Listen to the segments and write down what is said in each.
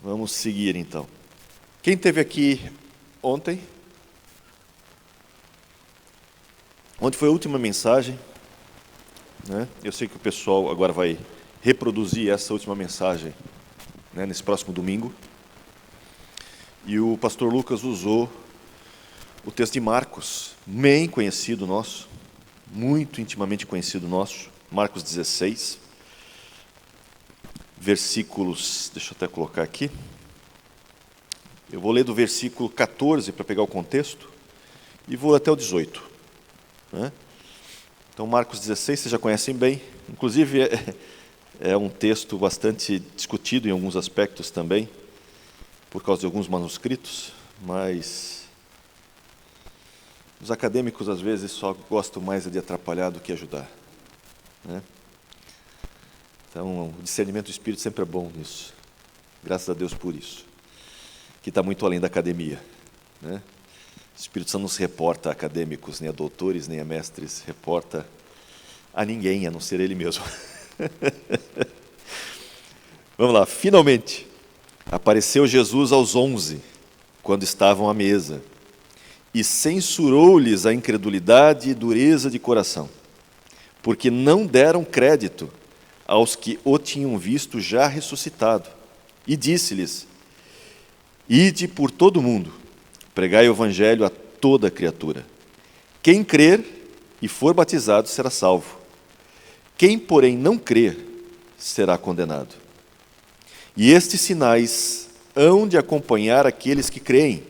Vamos seguir então. Quem esteve aqui ontem? Ontem foi a última mensagem, né? Eu sei que o pessoal agora vai reproduzir essa última mensagem, né, nesse próximo domingo. E o pastor Lucas usou o texto de Marcos, bem conhecido nosso, muito intimamente conhecido nosso, Marcos 16, versículos, deixa eu até colocar aqui. Eu vou ler do versículo 14 para pegar o contexto e vou até o 18. Né? Então, Marcos 16, vocês já conhecem bem. Inclusive, é um texto bastante discutido em alguns aspectos também, por causa de alguns manuscritos, mas os acadêmicos, às vezes, só gostam mais de atrapalhar do que ajudar. Né? Então, o discernimento do Espírito sempre é bom nisso. Graças a Deus por isso. Que está muito além da academia. Né? O Espírito Santo não se reporta a acadêmicos, nem a doutores, nem a mestres. Reporta a ninguém, a não ser Ele mesmo. Vamos lá. Finalmente, apareceu Jesus aos 11, quando estavam à mesa, e censurou-lhes a incredulidade e dureza de coração, porque não deram crédito aos que o tinham visto já ressuscitado. E disse-lhes: Ide por todo o mundo, pregai o evangelho a toda criatura. Quem crer e for batizado será salvo. Quem, porém, não crer, será condenado. E estes sinais hão de acompanhar aqueles que creem.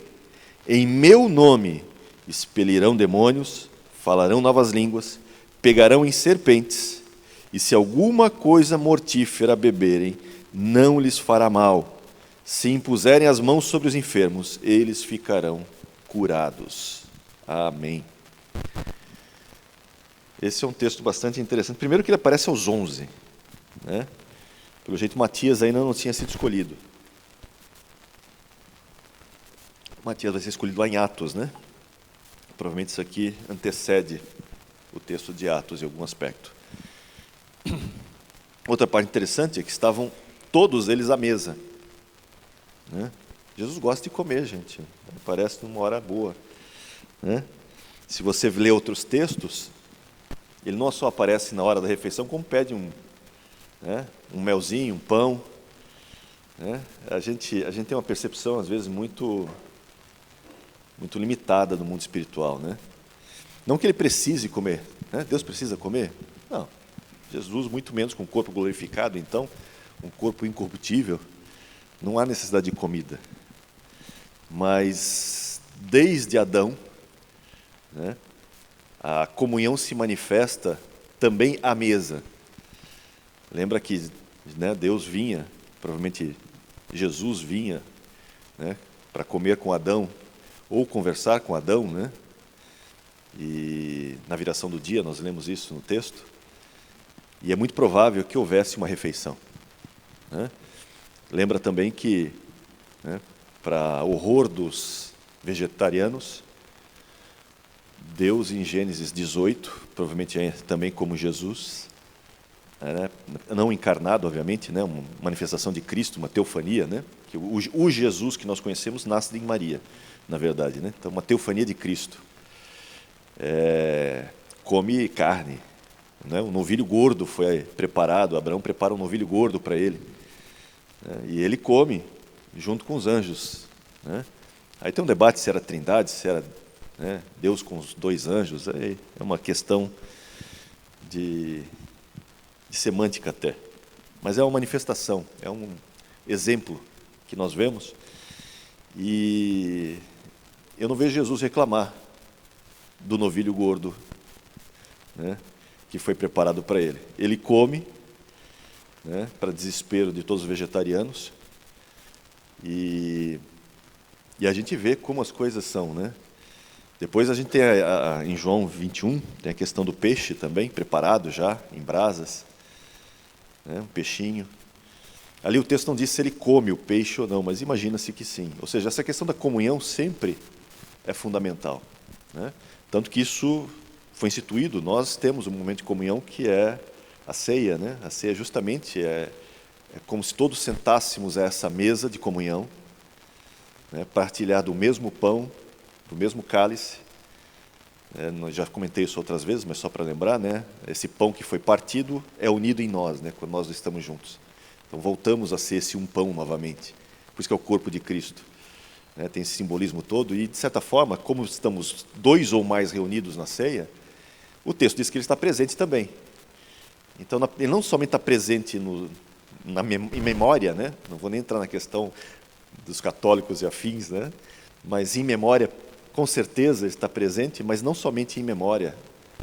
Em meu nome expelirão demônios, falarão novas línguas, pegarão em serpentes, e se alguma coisa mortífera beberem, não lhes fará mal. Se impuserem as mãos sobre os enfermos, eles ficarão curados. Amém. Esse é um texto bastante interessante. Primeiro que ele aparece aos 11. Né? Pelo jeito, Matias ainda não tinha sido escolhido. Matias vai ser escolhido lá em Atos, né? Provavelmente isso aqui antecede o texto de Atos em algum aspecto. Outra parte interessante é que estavam todos eles à mesa. Né? Jesus gosta de comer, gente. Parece numa hora boa. Né? Se você lê outros textos, ele não só aparece na hora da refeição, como pede um melzinho, um pão. Né? A gente tem uma percepção, às vezes, muito limitada do mundo espiritual. Né? Não que ele precise comer. Né? Deus precisa comer? Não. Jesus, muito menos com o corpo glorificado, então, um corpo incorruptível. Não há necessidade de comida. Mas, desde Adão, né, a comunhão se manifesta também à mesa. Lembra que, né, Deus vinha, provavelmente Jesus vinha, né, para comer com Adão, ou conversar com Adão, né? E na viração do dia, nós lemos isso no texto, e é muito provável que houvesse uma refeição. Né? Lembra também que, né, para horror dos vegetarianos, Deus, em Gênesis 18, provavelmente também como Jesus, né, não encarnado, obviamente, né, uma manifestação de Cristo, uma teofania, né, que o Jesus que nós conhecemos nasce em Maria, na verdade. Né, então, uma teofania de Cristo. Come carne. Né, um novilho gordo foi preparado, Abraão prepara um novilho gordo para ele. E ele come junto com os anjos. Né? Aí tem um debate se era trindade, se era, né, Deus com os dois anjos. É uma questão de semântica até. Mas é uma manifestação, é um exemplo que nós vemos. E eu não vejo Jesus reclamar do novilho gordo, né, que foi preparado para ele. Ele come, né, para desespero de todos os vegetarianos, e a gente vê como as coisas são. Né? Depois a gente tem, em João 21, tem a questão do peixe também, preparado já, em brasas, né, um peixinho. Ali o texto não diz se ele come o peixe ou não, mas imagina-se que sim. Ou seja, essa questão da comunhão sempre é fundamental. Né? Tanto que isso foi instituído, nós temos um momento de comunhão que é a ceia. Né? A ceia justamente é É como se todos sentássemos a essa mesa de comunhão, né, partilhar do mesmo pão, do mesmo cálice. Já comentei isso outras vezes, mas só para lembrar, né, esse pão que foi partido é unido em nós, né, quando nós estamos juntos. Então voltamos a ser esse um pão novamente. Por isso que é o corpo de Cristo. Né, tem esse simbolismo todo e, de certa forma, como estamos 2 ou mais reunidos na ceia, o texto diz que ele está presente também. Então, ele não somente está presente em memória, né, não vou nem entrar na questão dos católicos e afins, né, mas em memória, com certeza, está presente, mas não somente em memória,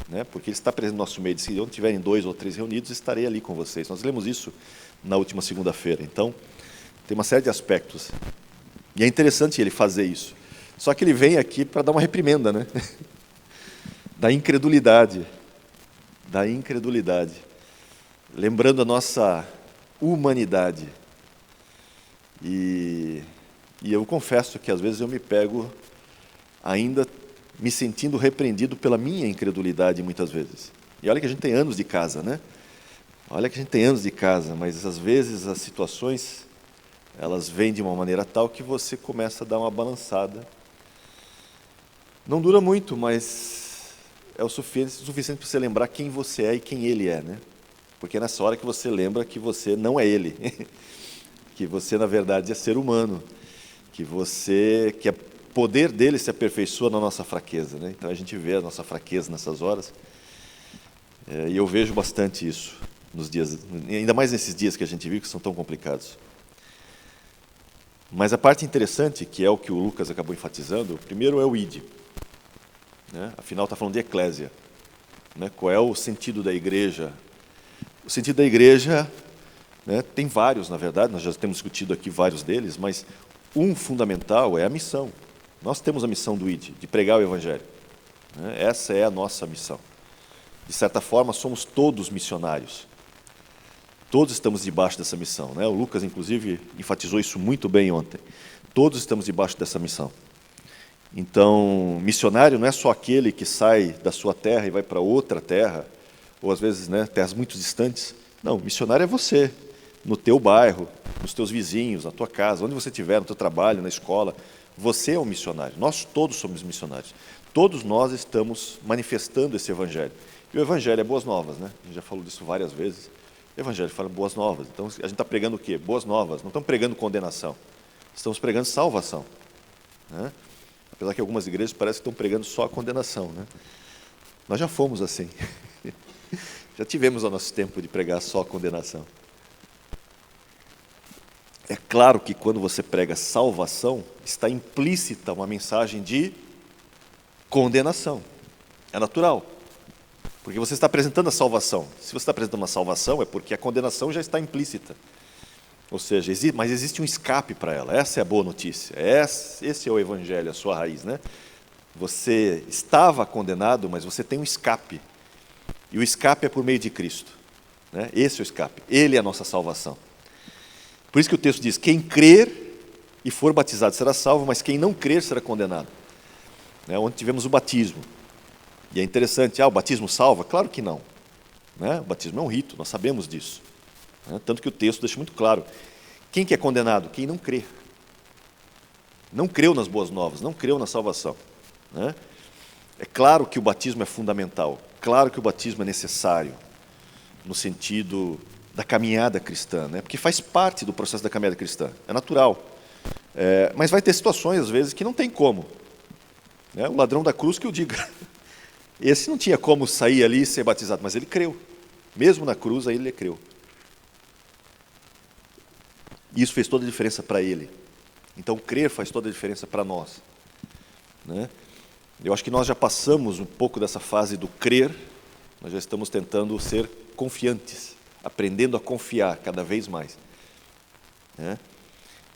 né, porque ele está presente no nosso meio. Se onde tiverem 2 ou 3 reunidos, estarei ali com vocês. Nós lemos isso na última segunda-feira. Então, tem uma série de aspectos. E é interessante ele fazer isso. Só que ele vem aqui para dar uma reprimenda, né? Da incredulidade. Da incredulidade. Lembrando a nossa humanidade. E eu confesso que às vezes eu me pego ainda me sentindo repreendido pela minha incredulidade muitas vezes. E olha que a gente tem anos de casa, né? Olha que a gente tem anos de casa, mas às vezes as situações, elas vêm de uma maneira tal que você começa a dar uma balançada. Não dura muito, mas é o suficiente para você lembrar quem você é e quem ele é, né? Porque é nessa hora que você lembra que você não é ele, que você, na verdade, é ser humano, que o poder dele se aperfeiçoa na nossa fraqueza, né? Então a gente vê a nossa fraqueza nessas horas, e eu vejo bastante isso nos dias, ainda mais nesses dias que a gente vive, que são tão complicados. Mas a parte interessante, que é o que o Lucas acabou enfatizando, primeiro é o id, né? Afinal está falando de eclésia, né? Qual é o sentido da igreja? O sentido da igreja, né, tem vários, na verdade, nós já temos discutido aqui vários deles, mas um fundamental é a missão. Nós temos a missão do id, de pregar o Evangelho, né? Essa é a nossa missão. De certa forma, somos todos missionários. Todos estamos debaixo dessa missão, né? O Lucas, inclusive, enfatizou isso muito bem ontem. Todos estamos debaixo dessa missão. Então, missionário não é só aquele que sai da sua terra e vai para outra terra, ou às vezes, né, terras muito distantes. Não, missionário é você, no teu bairro, nos teus vizinhos, na tua casa, onde você estiver, no teu trabalho, na escola. Você é um missionário. Nós todos somos missionários. Todos nós estamos manifestando esse Evangelho. E o Evangelho é boas novas, né? A gente já falou disso várias vezes. O Evangelho fala boas novas. Então, a gente está pregando o quê? Boas novas. Não estamos pregando condenação. Estamos pregando salvação, né? Apesar que algumas igrejas parecem que estão pregando só a condenação, né? Nós já fomos assim. Já tivemos o nosso tempo de pregar só a condenação. É claro que quando você prega salvação, está implícita uma mensagem de condenação. É natural. Porque você está apresentando a salvação. Se você está apresentando uma salvação, é porque a condenação já está implícita. Ou seja, mas existe um escape para ela. Essa é a boa notícia. Esse é o Evangelho, a sua raiz, né? Você estava condenado, mas você tem um escape. E o escape é por meio de Cristo, né? Esse é o escape. Ele é a nossa salvação. Por isso que o texto diz, quem crer e for batizado será salvo, mas quem não crer será condenado. Né? Onde tivemos o batismo. E é interessante, o batismo salva? Claro que não, né? O batismo é um rito, nós sabemos disso, né? Tanto que o texto deixa muito claro. Quem que é condenado? Quem não crê. Não creu nas boas novas, não creu na salvação, né? É claro que o batismo é fundamental, claro que o batismo é necessário, no sentido da caminhada cristã, né? Porque faz parte do processo da caminhada cristã, é natural. Mas vai ter situações, às vezes, que não tem como, né? O ladrão da cruz que eu diga. Esse não tinha como sair ali e ser batizado, mas ele creu. Mesmo na cruz, aí ele creu. E isso fez toda a diferença para ele. Então, crer faz toda a diferença para nós, né? Eu acho que nós já passamos um pouco dessa fase do crer, nós já estamos tentando ser confiantes, aprendendo a confiar cada vez mais, né?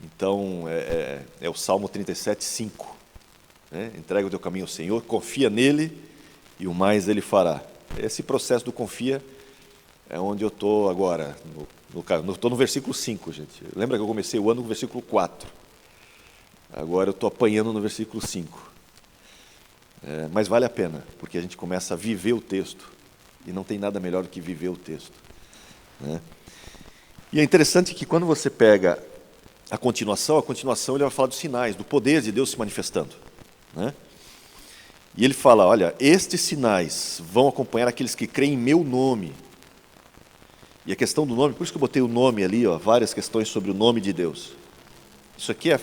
Então, é o Salmo 37, 5. Né? Entrega o teu caminho ao Senhor, confia nele e o mais ele fará. Esse processo do confia é onde eu estou agora. Estou no versículo 5, gente. Lembra que eu comecei o ano no versículo 4. Agora eu estou apanhando no versículo 5. Mas vale a pena, porque a gente começa a viver o texto. E não tem nada melhor do que viver o texto, né? E é interessante que quando você pega a continuação ele vai falar dos sinais, do poder de Deus se manifestando, né? E ele fala, olha, estes sinais vão acompanhar aqueles que creem em meu nome. E a questão do nome, por isso que eu botei o nome ali, ó, várias questões sobre o nome de Deus. Isso aqui é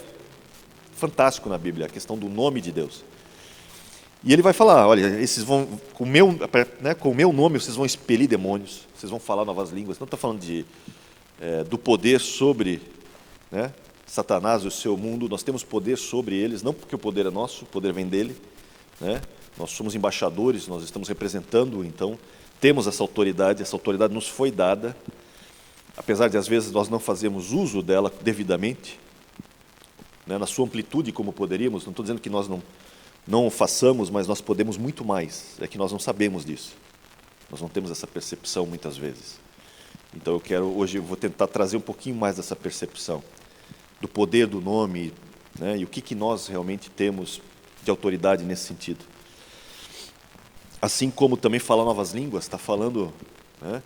fantástico na Bíblia, a questão do nome de Deus. E ele vai falar, olha, esses vão, com o meu nome vocês vão expelir demônios, vocês vão falar novas línguas. Não está falando do poder sobre, né, Satanás e o seu mundo. Nós temos poder sobre eles, não porque o poder é nosso, o poder vem dele, né? Nós somos embaixadores, nós estamos representando, então temos essa autoridade nos foi dada, apesar de às vezes nós não fazemos uso dela devidamente, né, na sua amplitude como poderíamos. Não estou dizendo que nós não o façamos, mas nós podemos muito mais, é que nós não sabemos disso, nós não temos essa percepção muitas vezes. Então hoje eu vou tentar trazer um pouquinho mais dessa percepção, do poder do nome, né, e o que nós realmente temos de autoridade nesse sentido. Assim como também falar novas línguas, está falando, né,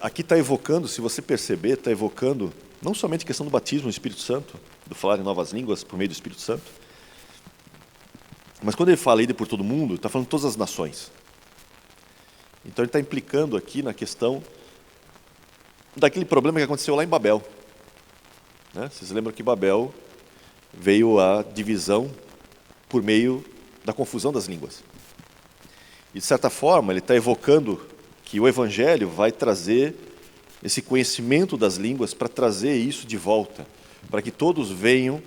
aqui está evocando, se você perceber, está evocando não somente a questão do batismo no Espírito Santo, do falar em novas línguas por meio do Espírito Santo, mas quando ele fala ide por todo mundo, está falando de todas as nações. Então ele está implicando aqui na questão daquele problema que aconteceu lá em Babel, né? Vocês lembram que Babel veio a divisão por meio da confusão das línguas. E, de certa forma, ele está evocando que o Evangelho vai trazer esse conhecimento das línguas para trazer isso de volta, para que todos venham,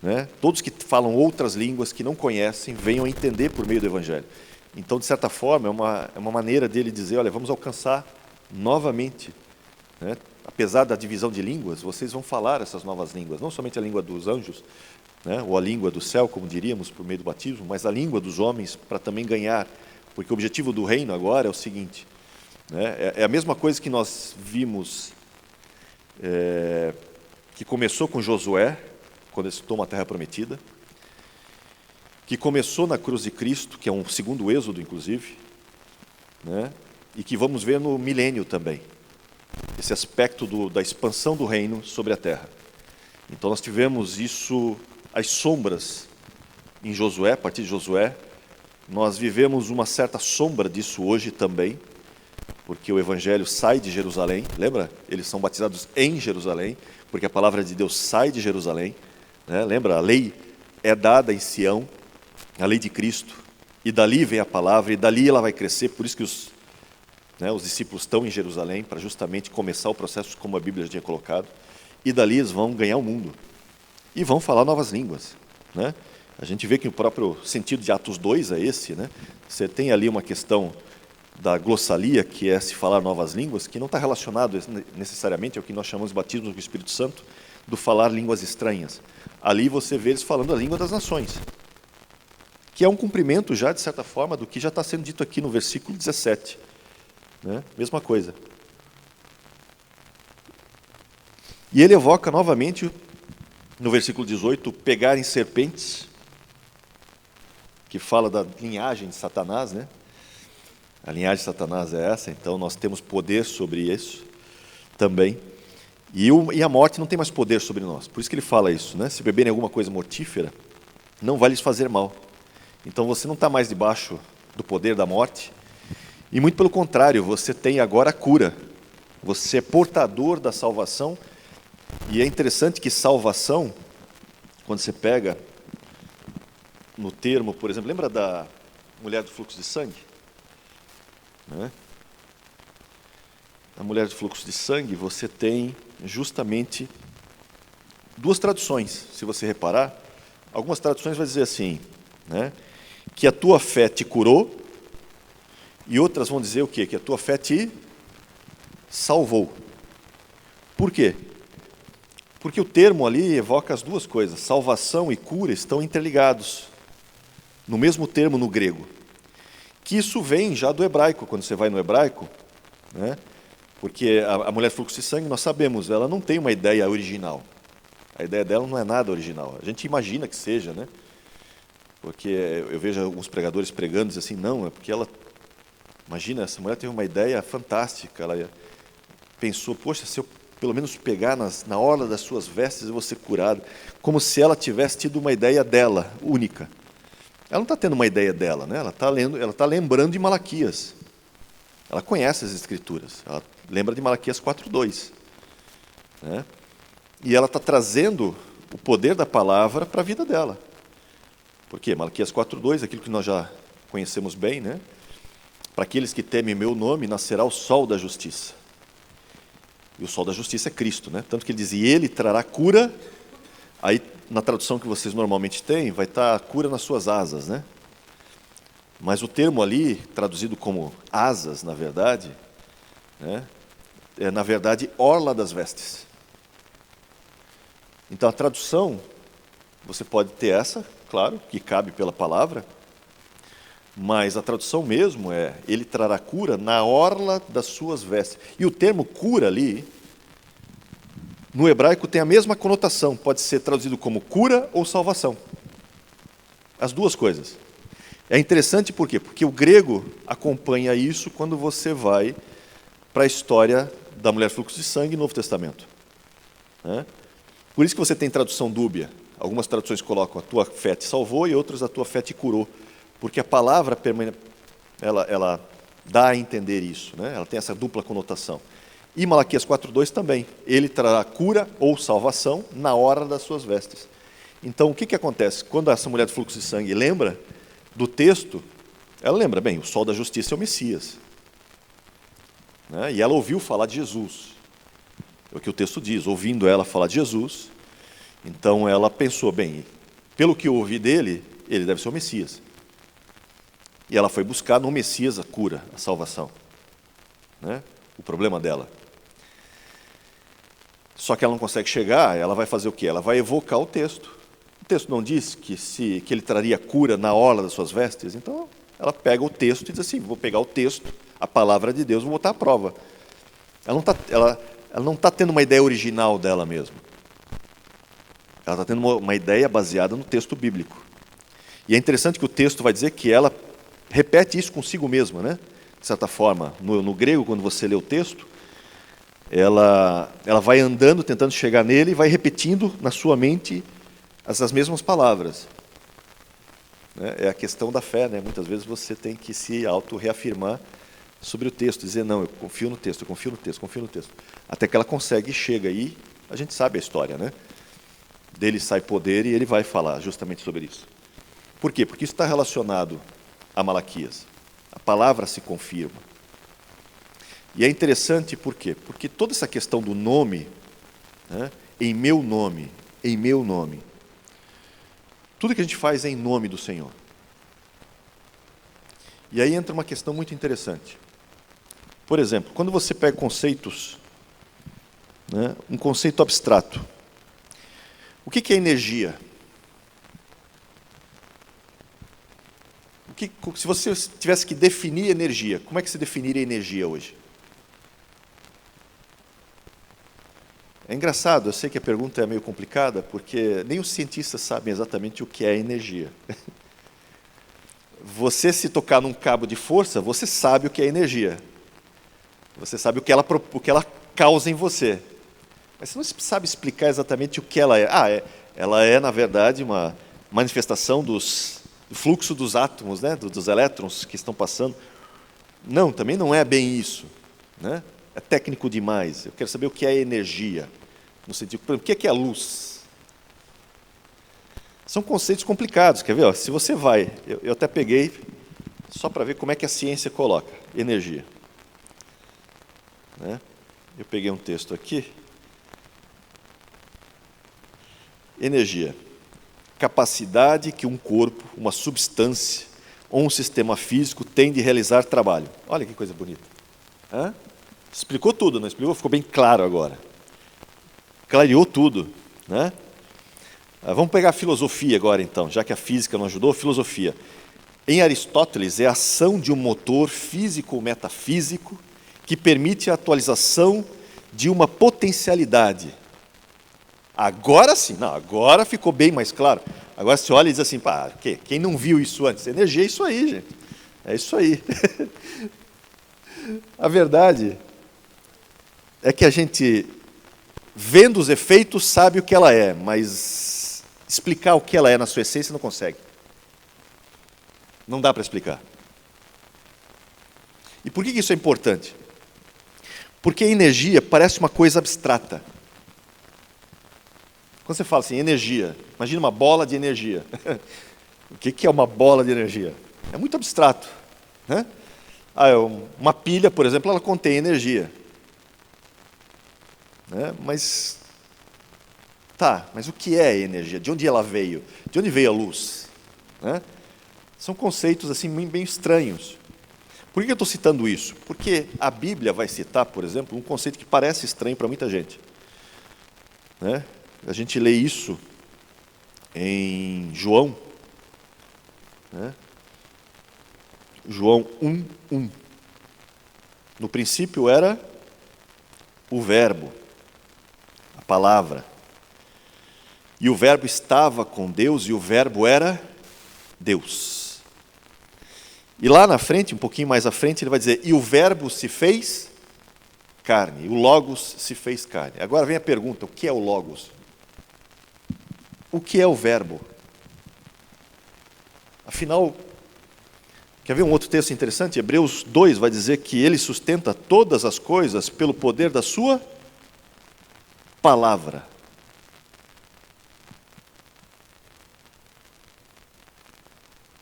né, todos que falam outras línguas, que não conhecem, venham a entender por meio do Evangelho. Então, de certa forma, é uma maneira dele dizer, olha, vamos alcançar novamente, né, apesar da divisão de línguas, vocês vão falar essas novas línguas, não somente a língua dos anjos, né, ou a língua do céu, como diríamos, por meio do batismo, mas a língua dos homens, para também ganhar, porque o objetivo do reino agora é o seguinte, né, é a mesma coisa que nós vimos, que começou com Josué, quando eles tomam a terra prometida, que começou na cruz de Cristo, que é um segundo êxodo, inclusive, né, e que vamos ver no milênio também, esse aspecto da expansão do reino sobre a terra. Então nós tivemos isso, as sombras em Josué, a partir de Josué, nós vivemos uma certa sombra disso hoje também, porque o Evangelho sai de Jerusalém, lembra? Eles são batizados em Jerusalém, porque a palavra de Deus sai de Jerusalém, né? Lembra? A lei é dada em Sião, a lei de Cristo, e dali vem a palavra, e dali ela vai crescer, por isso que os discípulos estão em Jerusalém, para justamente começar o processo como a Bíblia já tinha colocado, e dali eles vão ganhar o mundo, e vão falar novas línguas, né? A gente vê que o próprio sentido de Atos 2 é esse, né? Você tem ali uma questão da glossalia, que é se falar novas línguas, que não está relacionado necessariamente ao que nós chamamos de batismo do Espírito Santo, do falar línguas estranhas. Ali você vê eles falando a língua das nações, que é um cumprimento já, de certa forma, do que já está sendo dito aqui no versículo 17. Né? Mesma coisa. E ele evoca novamente, no versículo 18, pegarem serpentes, que fala da linhagem de Satanás, né? A linhagem de Satanás é essa, então nós temos poder sobre isso também. E a morte não tem mais poder sobre nós. Por isso que ele fala isso, né? Se beberem alguma coisa mortífera, não vai lhes fazer mal. Então você não está mais debaixo do poder da morte, e muito pelo contrário, você tem agora a cura. Você é portador da salvação, e é interessante que salvação, quando você pega no termo, por exemplo, lembra da mulher do fluxo de sangue? Né? A mulher do fluxo de sangue, você tem justamente duas traduções, se você reparar. Algumas traduções vão dizer assim, né, que a tua fé te curou, e outras vão dizer o quê? Que a tua fé te salvou. Por quê? Porque o termo ali evoca as duas coisas. Salvação e cura estão interligados, no mesmo termo no grego. Que isso vem já do hebraico, quando você vai no hebraico, né? Porque a mulher fluxo de sangue, nós sabemos, ela não tem uma ideia original. A ideia dela não é nada original. A gente imagina que seja, né? Porque eu vejo alguns pregadores pregando e dizem assim, não, é porque ela... Imagina, essa mulher teve uma ideia fantástica, ela pensou, poxa, se eu pelo menos pegar na orla das suas vestes e vou ser curado, como se ela tivesse tido uma ideia dela, única. Ela não está tendo uma ideia dela, né? Ela está lembrando de Malaquias. Ela conhece as Escrituras, ela lembra de Malaquias 4:2. Né? E ela está trazendo o poder da palavra para a vida dela. Por quê? Malaquias 4:2, aquilo que nós já conhecemos bem, né? Para aqueles que temem meu nome, nascerá o sol da justiça. E o sol da justiça é Cristo, né? Tanto que ele diz, e ele trará cura. Aí, na tradução que vocês normalmente têm, vai estar cura nas suas asas, né? Mas o termo ali, traduzido como asas, na verdade, né? É, na verdade, orla das vestes. Então, a tradução, você pode ter essa, claro, que cabe pela palavra, mas a tradução mesmo é, ele trará cura na orla das suas vestes. E o termo cura ali, no hebraico tem a mesma conotação, pode ser traduzido como cura ou salvação. As duas coisas. É interessante por quê? Porque o grego acompanha isso quando você vai para a história da mulher fluxo de sangue no Novo Testamento. Né? Por isso que você tem tradução dúbia. Algumas traduções colocam a tua fé te salvou e outras a tua fé te curou. Porque a palavra, ela dá a entender isso, né? Ela tem essa dupla conotação. E Malaquias 4:2 também. Ele trará cura ou salvação na hora das suas vestes. Então, o que acontece? Quando essa mulher de fluxo de sangue lembra do texto, ela lembra, bem, o sol da justiça é o Messias. Né? E ela ouviu falar de Jesus. É o que o texto diz, ouvindo ela falar de Jesus, então ela pensou, bem, pelo que eu ouvi dele, ele deve ser o Messias. E ela foi buscar no Messias a cura, a salvação. Né? O problema dela. Só que ela não consegue chegar, ela vai fazer o quê? Ela vai evocar o texto. O texto não diz que ele traria cura na orla das suas vestes? Então, ela pega o texto e diz assim, vou pegar o texto, a palavra de Deus, vou botar à prova. Ela não está tendo uma ideia original dela mesma. Ela está tendo uma ideia baseada no texto bíblico. E é interessante que o texto vai dizer que ela repete isso consigo mesma, né? De certa forma. No grego, quando você lê o texto, ela vai andando, tentando chegar nele, e vai repetindo na sua mente as mesmas palavras. É a questão da fé, né? Muitas vezes você tem que se auto-reafirmar sobre o texto, dizer, não, eu confio no texto, eu confio no texto, confio no texto. Até que ela consegue e chega aí, a gente sabe a história, né? Dele sai poder e ele vai falar justamente sobre isso. Por quê? Porque isso está relacionado a Malaquias. A palavra se confirma. E é interessante por quê? Porque toda essa questão do nome, né, em meu nome, tudo que a gente faz é em nome do Senhor. E aí entra uma questão muito interessante. Por exemplo, quando você pega conceitos, né, um conceito abstrato, o que é energia? Se você tivesse que definir energia, como é que você definiria energia hoje? É engraçado, eu sei que a pergunta é meio complicada, porque nem os cientistas sabem exatamente o que é energia. Você se tocar num cabo de força, você sabe o que é energia. Você sabe o que ela causa em você. Mas você não sabe explicar exatamente o que ela é. Ela é, na verdade, uma manifestação do fluxo dos átomos, né, dos elétrons que estão passando. Não, também não é bem isso. Né? É técnico demais. Eu quero saber o que é energia. No sentido, por exemplo, o que é a luz? São conceitos complicados. Quer ver? Ó, se você vai... Eu até peguei, só para ver como é que a ciência coloca. Energia. Né? Eu peguei um texto aqui. Energia. Capacidade que um corpo, uma substância ou um sistema físico tem de realizar trabalho. Olha que coisa bonita. Hã? Explicou tudo, não explicou? Ficou bem claro agora. Clareou tudo. Né? Vamos pegar a filosofia agora, então, já que a física não ajudou, filosofia. Em Aristóteles, é a ação de um motor físico ou metafísico que permite a atualização de uma potencialidade. Agora sim, não, agora ficou bem mais claro. Agora você olha e diz assim, pá, quem não viu isso antes? Energia é isso aí, gente. É isso aí. A verdade é que a gente vendo os efeitos, sabe o que ela é, mas explicar o que ela é na sua essência não consegue. Não dá para explicar. E por que isso é importante? Porque a energia parece uma coisa abstrata. Quando você fala assim, energia, imagina uma bola de energia. O que é uma bola de energia? É muito abstrato, né? Uma pilha, por exemplo, ela contém energia. Né? Mas o que é energia? De onde ela veio? De onde veio a luz? Né? São conceitos assim bem estranhos. Por que eu estou citando isso? Porque a Bíblia vai citar, por exemplo, um conceito que parece estranho para muita gente. Né? A gente lê isso em João, né? João 1:1. No princípio era o Verbo, a palavra. E o Verbo estava com Deus e o Verbo era Deus. E lá na frente, um pouquinho mais à frente, ele vai dizer, e o Verbo se fez carne, o Logos se fez carne. Agora vem a pergunta, o que é o Logos? O que é o Verbo? Afinal, quer ver um outro texto interessante? Hebreus 2 vai dizer que ele sustenta todas as coisas pelo poder da sua palavra.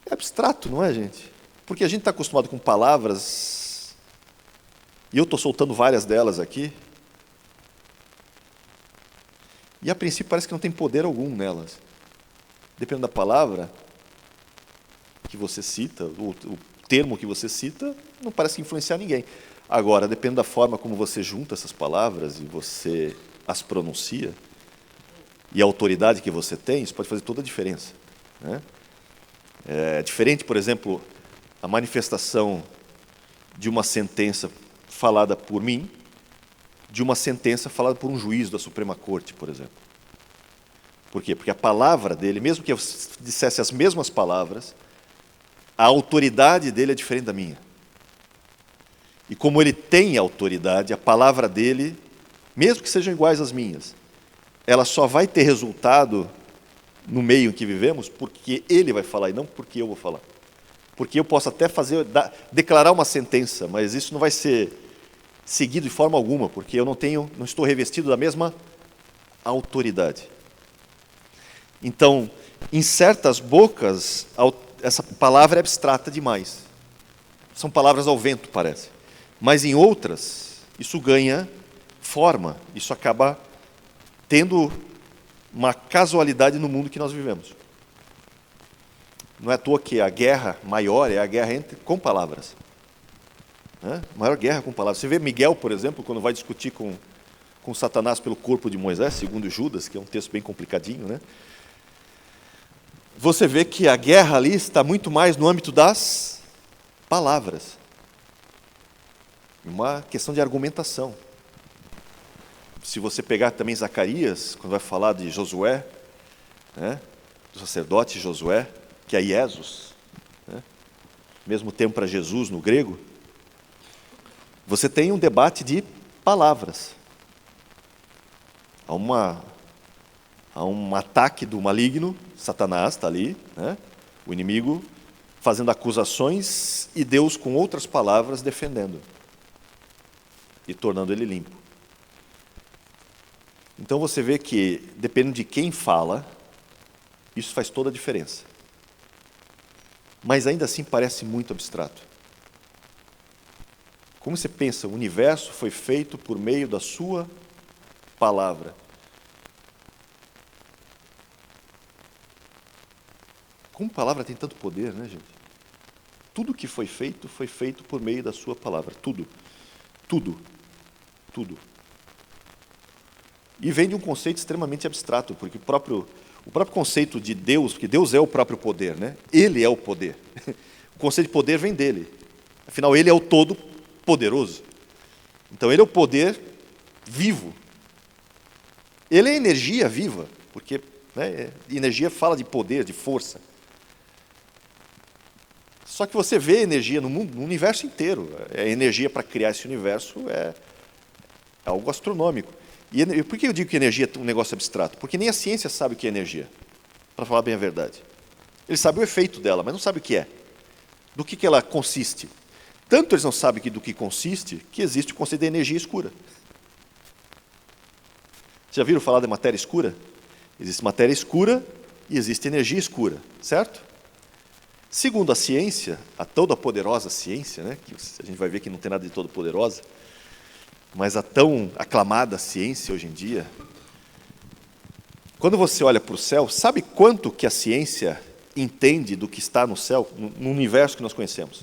É abstrato, não é, gente? Porque a gente está acostumado com palavras, e eu estou soltando várias delas aqui, e a princípio parece que não tem poder algum nelas. Dependendo da palavra que você cita, o termo que você cita, não parece influenciar ninguém. Agora, dependendo da forma como você junta essas palavras e você as pronuncia, e a autoridade que você tem, isso pode fazer toda a diferença. Né? É diferente, por exemplo, a manifestação de uma sentença falada por mim, de uma sentença falada por um juiz da Suprema Corte, por exemplo. Por quê? Porque a palavra dele, mesmo que eu dissesse as mesmas palavras, a autoridade dele é diferente da minha. E como ele tem autoridade, a palavra dele, mesmo que sejam iguais às minhas, ela só vai ter resultado no meio em que vivemos porque ele vai falar e não porque eu vou falar. Porque eu posso até declarar uma sentença, mas isso não vai ser seguido de forma alguma, porque eu não estou revestido da mesma autoridade. Então, em certas bocas, essa palavra é abstrata demais. São palavras ao vento, parece. Mas em outras, isso ganha forma, isso acaba tendo uma casualidade no mundo que nós vivemos. Não é à toa que a guerra maior é a guerra com palavras. Né? A maior guerra com palavras. Você vê Miguel, por exemplo, quando vai discutir com Satanás pelo corpo de Moisés, segundo Judas, que é um texto bem complicadinho, né? Você vê que a guerra ali está muito mais no âmbito das palavras. Uma questão de argumentação. Se você pegar também Zacarias, quando vai falar de Josué, né, do sacerdote Josué, que é Jesus, né, mesmo termo para Jesus no grego, você tem um debate de palavras. Há um ataque do maligno, Satanás está ali, né, o inimigo fazendo acusações e Deus com outras palavras defendendo e tornando ele limpo. Então você vê que, dependendo de quem fala, isso faz toda a diferença. Mas ainda assim parece muito abstrato. Como você pensa, o universo foi feito por meio da sua palavra. Como palavra tem tanto poder, né, gente? Tudo que foi feito por meio da sua palavra. Tudo. Tudo. Tudo. E vem de um conceito extremamente abstrato, porque o próprio conceito de Deus, porque Deus é o próprio poder, né? Ele é o poder. O conceito de poder vem dele. Afinal, ele é o todo-poderoso. Então, ele é o poder vivo. Ele é energia viva, porque, né, energia fala de poder, de força. Só que você vê energia no mundo, no universo inteiro. A energia para criar esse universo é algo astronômico. E por que eu digo que energia é um negócio abstrato? Porque nem a ciência sabe o que é energia, para falar bem a verdade. Ele sabe o efeito dela, mas não sabe o que é. Do que ela consiste. Tanto eles não sabem do que consiste, que existe o conceito de energia escura. Já viram falar de matéria escura? Existe matéria escura e existe energia escura, certo? Segundo a ciência, a toda poderosa ciência, né, que a gente vai ver que não tem nada de todo poderosa, mas a tão aclamada ciência hoje em dia, quando você olha para o céu, sabe quanto que a ciência entende do que está no céu, no universo que nós conhecemos?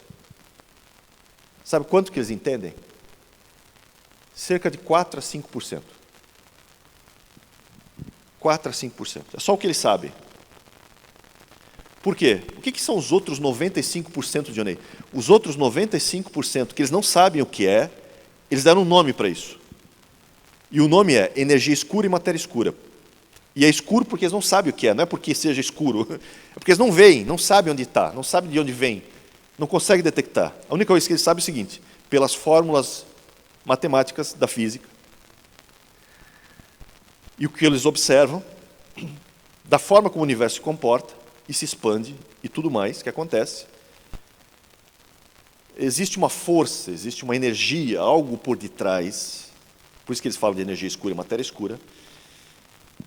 Sabe quanto que eles entendem? Cerca de 4 a 5%. 4 a 5%. É só o que eles sabem. Por quê? O que são os outros 95%, Dionei? Os outros 95% que eles não sabem o que é, eles deram um nome para isso. E o nome é energia escura e matéria escura. E é escuro porque eles não sabem o que é, não é porque seja escuro. É porque eles não veem, não sabem onde está, não sabem de onde vem, não conseguem detectar. A única coisa que eles sabem é o seguinte, pelas fórmulas matemáticas da física, e o que eles observam, da forma como o universo se comporta, e se expande, e tudo mais que acontece, existe uma força, existe uma energia, algo por detrás, por isso que eles falam de energia escura e matéria escura,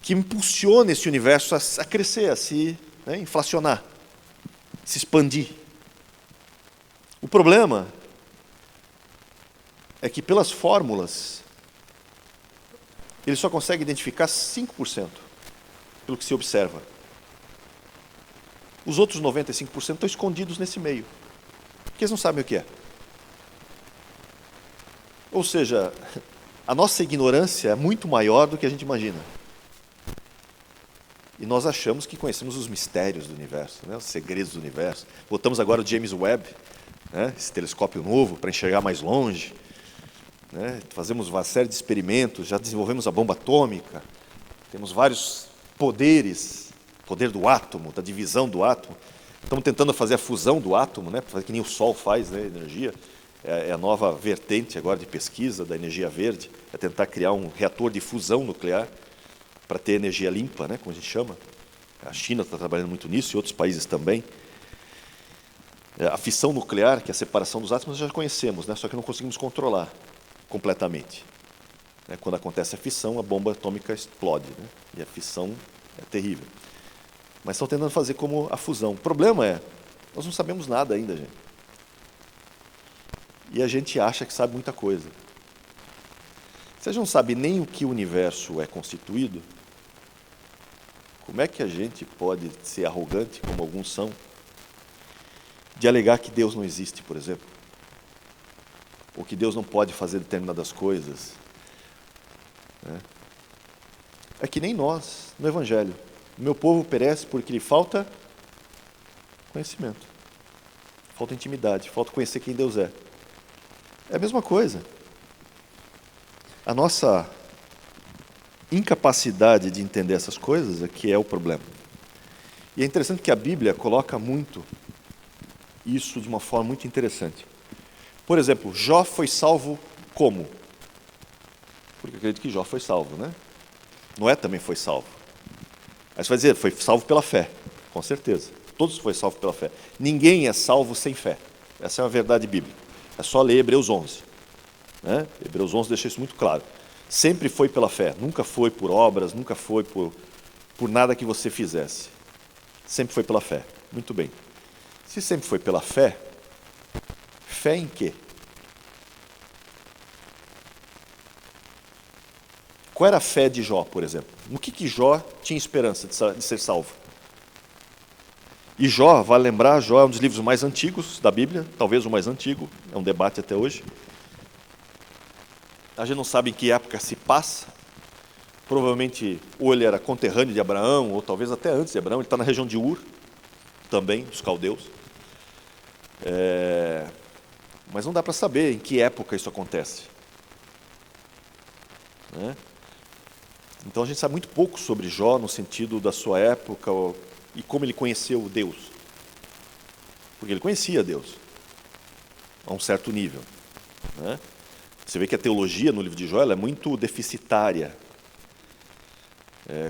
que impulsiona esse universo a crescer, a se inflacionar, se expandir. O problema é que pelas fórmulas, ele só consegue identificar 5% pelo que se observa. Os outros 95% estão escondidos nesse meio, porque eles não sabem o que é. Ou seja, a nossa ignorância é muito maior do que a gente imagina. E nós achamos que conhecemos os mistérios do universo, né, os segredos do universo. Botamos agora o James Webb, né, esse telescópio novo, para enxergar mais longe. Né, fazemos uma série de experimentos, já desenvolvemos a bomba atômica, temos vários poderes, poder do átomo, da divisão do átomo. Estamos tentando fazer a fusão do átomo, né, fazer que nem o Sol faz, né, energia. É a nova vertente agora de pesquisa da energia verde, é tentar criar um reator de fusão nuclear para ter energia limpa, né, como a gente chama. A China está trabalhando muito nisso e outros países também. A fissão nuclear, que é a separação dos átomos, nós já conhecemos, né, só que não conseguimos controlar completamente. Quando acontece a fissão, a bomba atômica explode, né, e a fissão é terrível. Mas estão tentando fazer como a fusão. O problema é, nós não sabemos nada ainda, gente. E a gente acha que sabe muita coisa. Se a gente não sabe nem o que o universo é constituído, como é que a gente pode ser arrogante, como alguns são, de alegar que Deus não existe, por exemplo? Ou que Deus não pode fazer determinadas coisas? É que nem nós, no Evangelho. O meu povo perece porque lhe falta conhecimento, falta intimidade, falta conhecer quem Deus é. É a mesma coisa. A nossa incapacidade de entender essas coisas é que é o problema. E é interessante que a Bíblia coloca muito isso de uma forma muito interessante. Por exemplo, Jó foi salvo como? Porque eu acredito que Jó foi salvo, né? Noé também foi salvo. Aí você vai dizer, foi salvo pela fé, com certeza. Todos foram salvos pela fé. Ninguém é salvo sem fé. Essa é uma verdade bíblica. É só ler Hebreus 11. Né? Hebreus 11 deixa isso muito claro. Sempre foi pela fé, nunca foi por obras, nunca foi por nada que você fizesse. Sempre foi pela fé. Muito bem. Se sempre foi pela fé, fé em quê? Qual era a fé de Jó, por exemplo? No que Jó tinha esperança de ser salvo? E Jó, vale lembrar, Jó é um dos livros mais antigos da Bíblia, talvez o mais antigo, é um debate até hoje. A gente não sabe em que época se passa, provavelmente ou ele era conterrâneo de Abraão, ou talvez até antes de Abraão, ele está na região de Ur, também, dos caldeus. Mas não dá para saber em que época isso acontece. Né? Então a gente sabe muito pouco sobre Jó, no sentido da sua época, e como ele conheceu Deus. Porque ele conhecia Deus, a um certo nível. Né? Você vê que a teologia no livro de Jó ela é muito deficitária,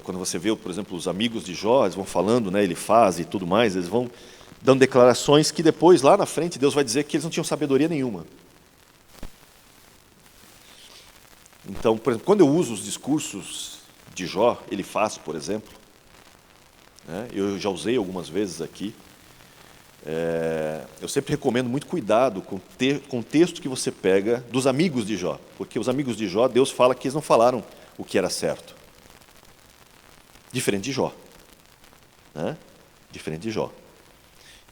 Quando você vê, por exemplo, os amigos de Jó, eles vão falando, né, ele faz e tudo mais, eles vão dando declarações que depois, lá na frente, Deus vai dizer que eles não tinham sabedoria nenhuma. Então, por exemplo, quando eu uso os discursos de Jó, ele faz, por exemplo, né, eu já usei algumas vezes aqui, eu sempre recomendo muito cuidado com o texto que você pega dos amigos de Jó, porque os amigos de Jó, Deus fala que eles não falaram o que era certo. Diferente de Jó. Né? Diferente de Jó.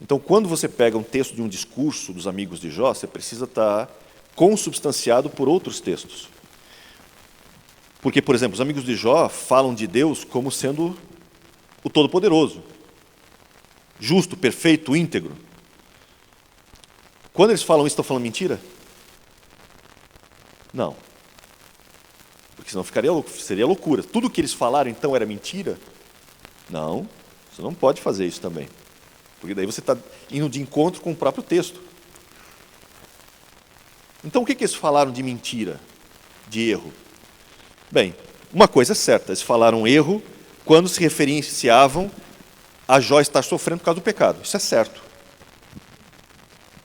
Então, quando você pega um texto de um discurso dos amigos de Jó, você precisa estar consubstanciado por outros textos. Porque, por exemplo, os amigos de Jó falam de Deus como sendo o Todo-Poderoso, justo, perfeito, íntegro. Quando eles falam isso, estão falando mentira? Não. Porque senão seria loucura. Tudo que eles falaram, então, era mentira? Não, você não pode fazer isso também. Porque daí você está indo de encontro com o próprio texto. Então, o que eles falaram de mentira, de erro? Bem, uma coisa é certa, eles falaram erro quando se referenciavam a Jó estar sofrendo por causa do pecado. Isso é certo.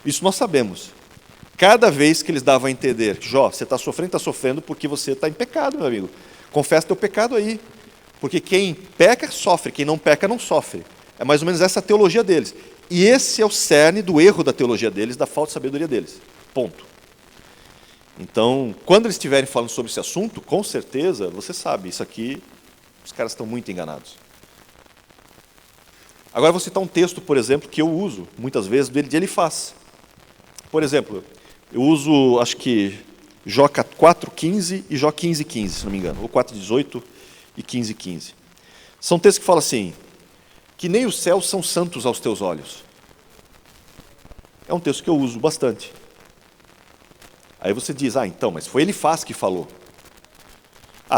Isso nós sabemos. Cada vez que eles davam a entender que, Jó, você está sofrendo porque você está em pecado, meu amigo. Confessa teu pecado aí. Porque quem peca, sofre. Quem não peca, não sofre. É mais ou menos essa a teologia deles. E esse é o cerne do erro da teologia deles, da falta de sabedoria deles. Ponto. Então, quando eles estiverem falando sobre esse assunto, com certeza, você sabe, isso aqui, os caras estão muito enganados. Agora, vou citar um texto, por exemplo, que eu uso, muitas vezes, de Elifaz. Por exemplo, eu uso, acho que, Jó 4,15 e Jó 15,15, se não me engano, ou 4,18 e 15,15. São textos que falam assim, que nem os céus são santos aos teus olhos. É um texto que eu uso bastante. Aí você diz, então, mas foi Elifaz que falou.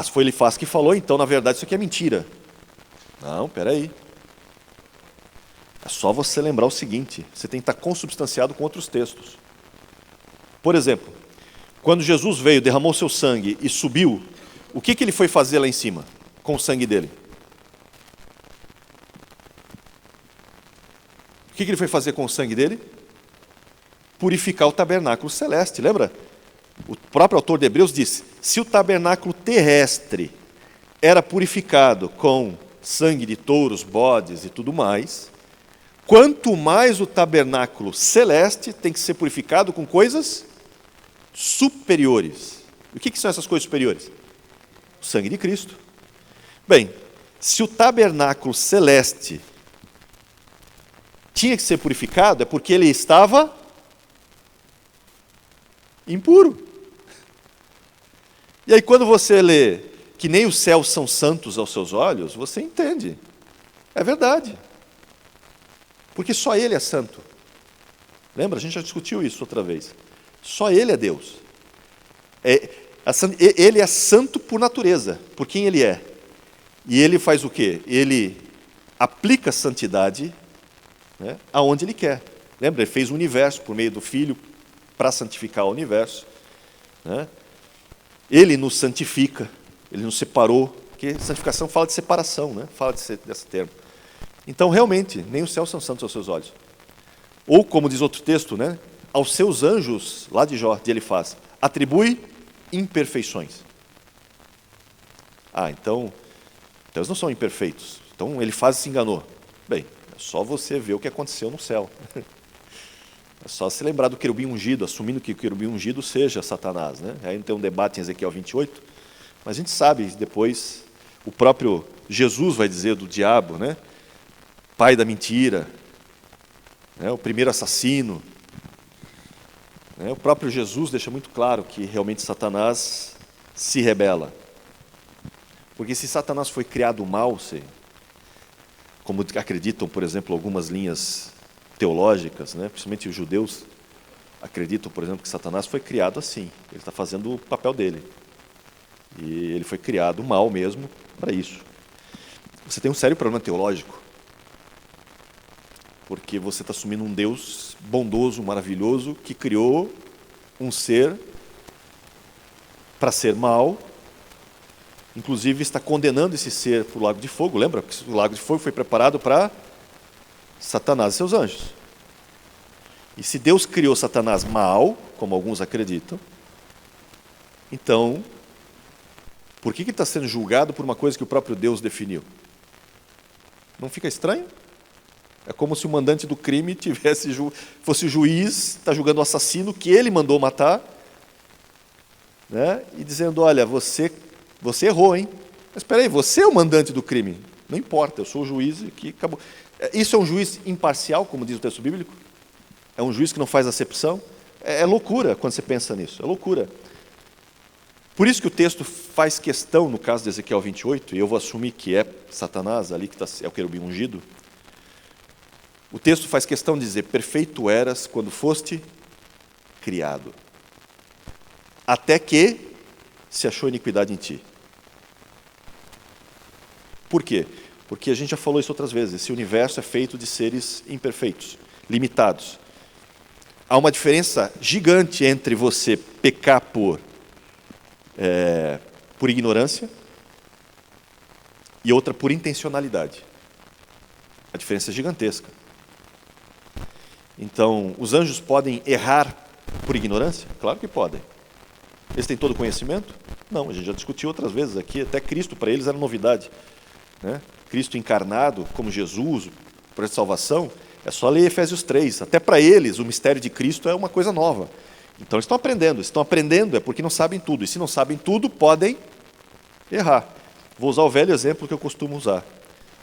Se foi Elifaz que falou, então, na verdade, isso aqui é mentira. Não, peraí. É só você lembrar o seguinte, você tem que estar consubstanciado com outros textos. Por exemplo, quando Jesus veio, derramou seu sangue e subiu, o que ele foi fazer lá em cima, com o sangue dele? O que ele foi fazer com o sangue dele? Purificar o tabernáculo celeste, lembra? O próprio autor de Hebreus disse, se o tabernáculo terrestre era purificado com sangue de touros, bodes e tudo mais, quanto mais o tabernáculo celeste tem que ser purificado com coisas superiores. O que são essas coisas superiores? O sangue de Cristo. Bem, se o tabernáculo celeste tinha que ser purificado, é porque ele estava impuro. E aí, quando você lê que nem os céus são santos aos seus olhos, você entende. É verdade. Porque só Ele é santo. Lembra? A gente já discutiu isso outra vez. Só Ele é Deus. Ele é santo por natureza, por quem Ele é. E Ele faz o quê? Ele aplica a santidade, né, aonde Ele quer. Lembra? Ele fez o universo por meio do Filho para santificar o universo. Né? Ele nos santifica, Ele nos separou, porque santificação fala de separação, né? Fala desse termo. Então, realmente, nem os céus são santos aos seus olhos. Ou, como diz outro texto, né? Aos seus anjos, lá de Jó, de Elifaz, atribui imperfeições. Então eles não são imperfeitos. Então, Elifaz se enganou. Bem, é só você ver o que aconteceu no céu. É só se lembrar do querubim ungido, assumindo que o querubim ungido seja Satanás. Né? Aí não tem um debate em Ezequiel 28, mas a gente sabe, depois, o próprio Jesus vai dizer do diabo, né? Pai da mentira, né? O primeiro assassino. Né? O próprio Jesus deixa muito claro que realmente Satanás se rebela. Porque se Satanás foi criado mal, como acreditam, por exemplo, algumas linhas teológicas, né? Principalmente os judeus acreditam, por exemplo, que Satanás foi criado assim. Ele está fazendo o papel dele. E ele foi criado mal mesmo para isso. Você tem um sério problema teológico. Porque você está assumindo um Deus bondoso, maravilhoso, que criou um ser para ser mal Inclusive está condenando esse ser para o lago de fogo. Lembra? Porque o lago de fogo foi preparado para Satanás e seus anjos. E se Deus criou Satanás mal, como alguns acreditam, então, por que ele está sendo julgado por uma coisa que o próprio Deus definiu? Não fica estranho? É como se o mandante do crime fosse o juiz, está julgando o assassino que ele mandou matar, né? E dizendo, olha, você errou, hein? Mas espera aí, você é o mandante do crime. Não importa, eu sou o juiz e que acabou. Isso é um juiz imparcial, como diz o texto bíblico? É um juiz que não faz acepção? É loucura quando você pensa nisso, é loucura. Por isso que o texto faz questão, no caso de Ezequiel 28, e eu vou assumir que é Satanás ali, é o querubim ungido, o texto faz questão de dizer, perfeito eras quando foste criado, até que se achou iniquidade em ti. Por quê? Porque a gente já falou isso outras vezes, esse universo é feito de seres imperfeitos, limitados. Há uma diferença gigante entre você pecar por ignorância e outra por intencionalidade. A diferença é gigantesca. Então, os anjos podem errar por ignorância? Claro que podem. Eles têm todo o conhecimento? Não, a gente já discutiu outras vezes aqui, até Cristo para eles era novidade, né? Cristo encarnado como Jesus, para a salvação, é só ler Efésios 3. Até para eles, o mistério de Cristo é uma coisa nova. Então, eles estão aprendendo, é porque não sabem tudo. E se não sabem tudo, podem errar. Vou usar o velho exemplo que eu costumo usar.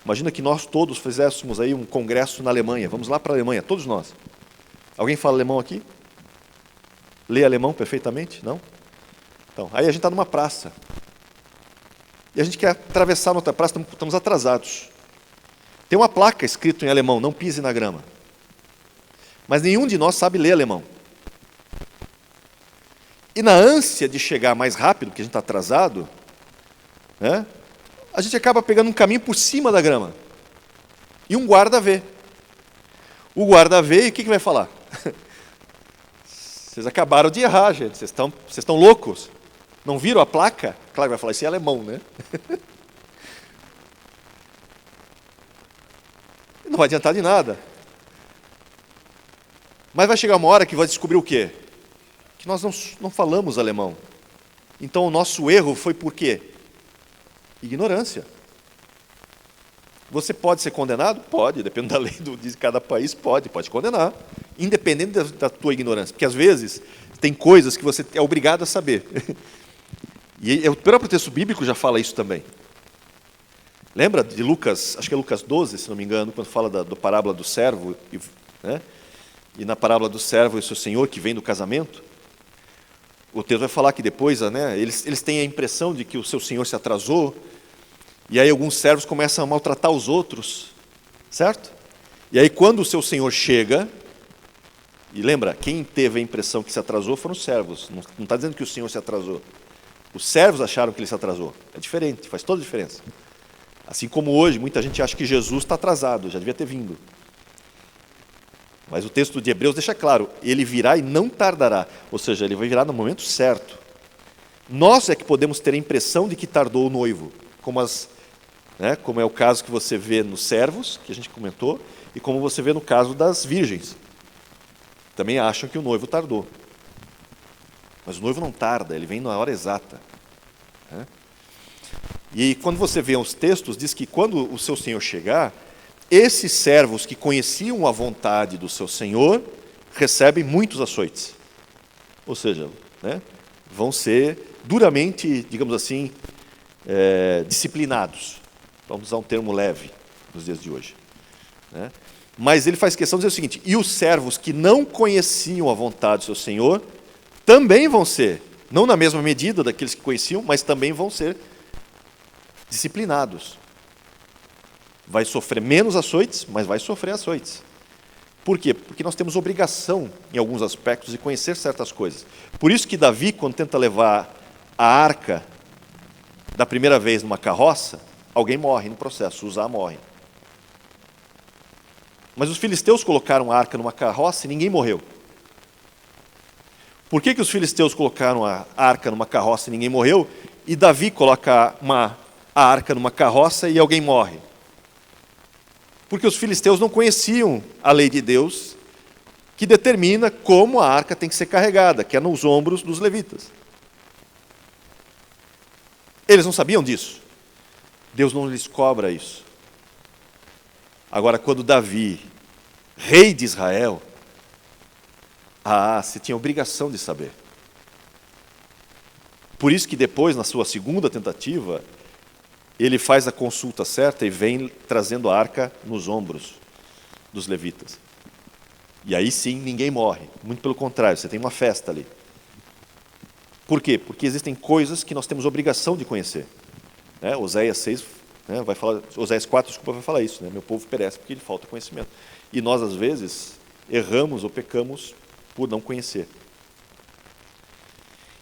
Imagina que nós todos fizéssemos aí um congresso na Alemanha. Vamos lá para a Alemanha, todos nós. Alguém fala alemão aqui? Lê alemão perfeitamente? Não? Então, aí a gente está numa praça. E a gente quer atravessar outra praça, estamos atrasados. Tem uma placa escrita em alemão, não pise na grama. Mas nenhum de nós sabe ler alemão. E na ânsia de chegar mais rápido, porque a gente está atrasado, né, a gente acaba pegando um caminho por cima da grama. E um guarda vê. O guarda vê e o que vai falar? Vocês acabaram de errar, gente. Vocês estão loucos. Não viram a placa? Claro que vai falar, isso é alemão, né? Não vai adiantar de nada. Mas vai chegar uma hora que vai descobrir o quê? Que nós não falamos alemão. Então o nosso erro foi por quê? Ignorância. Você pode ser condenado? Pode, dependendo da lei de cada país, pode condenar, independente da tua ignorância. Porque às vezes tem coisas que você é obrigado a saber. E o próprio texto bíblico já fala isso também. Lembra de Lucas, acho que é Lucas 12, se não me engano, quando fala da parábola do servo, né? E na parábola do servo e o seu senhor que vem do casamento, o texto vai falar que depois, né, eles têm a impressão de que o seu senhor se atrasou, e aí alguns servos começam a maltratar os outros, certo? E aí quando o seu senhor chega, e lembra, quem teve a impressão que se atrasou foram os servos, não está dizendo que o senhor se atrasou. Os servos acharam que ele se atrasou. É diferente, faz toda a diferença. Assim como hoje, muita gente acha que Jesus está atrasado, já devia ter vindo. Mas o texto de Hebreus deixa claro, ele virá e não tardará. Ou seja, ele vai virar no momento certo. Nós é que podemos ter a impressão de que tardou o noivo, como é o caso que você vê nos servos, que a gente comentou, e como você vê no caso das virgens. Também acham que o noivo tardou. Mas o noivo não tarda, ele vem na hora exata. Né? E quando você vê os textos, diz que quando o seu senhor chegar, esses servos que conheciam a vontade do seu senhor, recebem muitos açoites. Ou seja, né, vão ser duramente, digamos assim, disciplinados. Vamos usar um termo leve nos dias de hoje. Né? Mas ele faz questão de dizer o seguinte, e os servos que não conheciam a vontade do seu senhor, também vão ser, não na mesma medida daqueles que conheciam, mas também vão ser disciplinados. Vai sofrer menos açoites, mas vai sofrer açoites. Por quê? Porque nós temos obrigação, em alguns aspectos, de conhecer certas coisas. Por isso que Davi, quando tenta levar a arca da primeira vez numa carroça, alguém morre no processo, Uzá morre. Mas os filisteus colocaram a arca numa carroça e ninguém morreu. Por que os filisteus colocaram a arca numa carroça e ninguém morreu? e Davi coloca a arca numa carroça e alguém morre. Porque os filisteus não conheciam a lei de Deus, que determina como a arca tem que ser carregada, que é nos ombros dos levitas. Eles não sabiam disso. Deus não lhes cobra isso. Agora, quando Davi, rei de Israel, se tinha obrigação de saber. Por isso que depois, na sua segunda tentativa, ele faz a consulta certa e vem trazendo a arca nos ombros dos levitas. E aí sim, ninguém morre. Muito pelo contrário, você tem uma festa ali. Por quê? Porque existem coisas que nós temos obrigação de conhecer. Oséias 6, Oséias 4, vai falar isso. Meu povo perece porque lhe falta conhecimento. E nós, às vezes, erramos ou pecamos por não conhecer.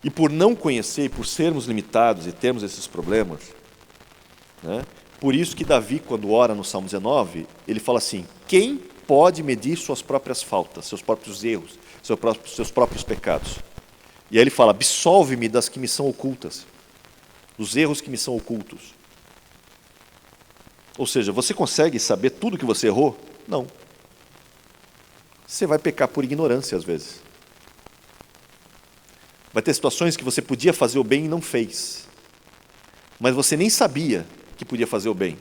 E por não conhecer, e por sermos limitados e termos esses problemas, por isso que Davi, quando ora no Salmo 19, ele fala assim: quem pode medir suas próprias faltas, seus próprios erros, seus próprios pecados? E aí ele fala: absolve-me das que me são ocultas, dos erros que me são ocultos. Ou seja, você consegue saber tudo que você errou? Não. Você vai pecar por ignorância às vezes. Vai ter situações que você podia fazer o bem e não fez. Mas você nem sabia que podia fazer o bem.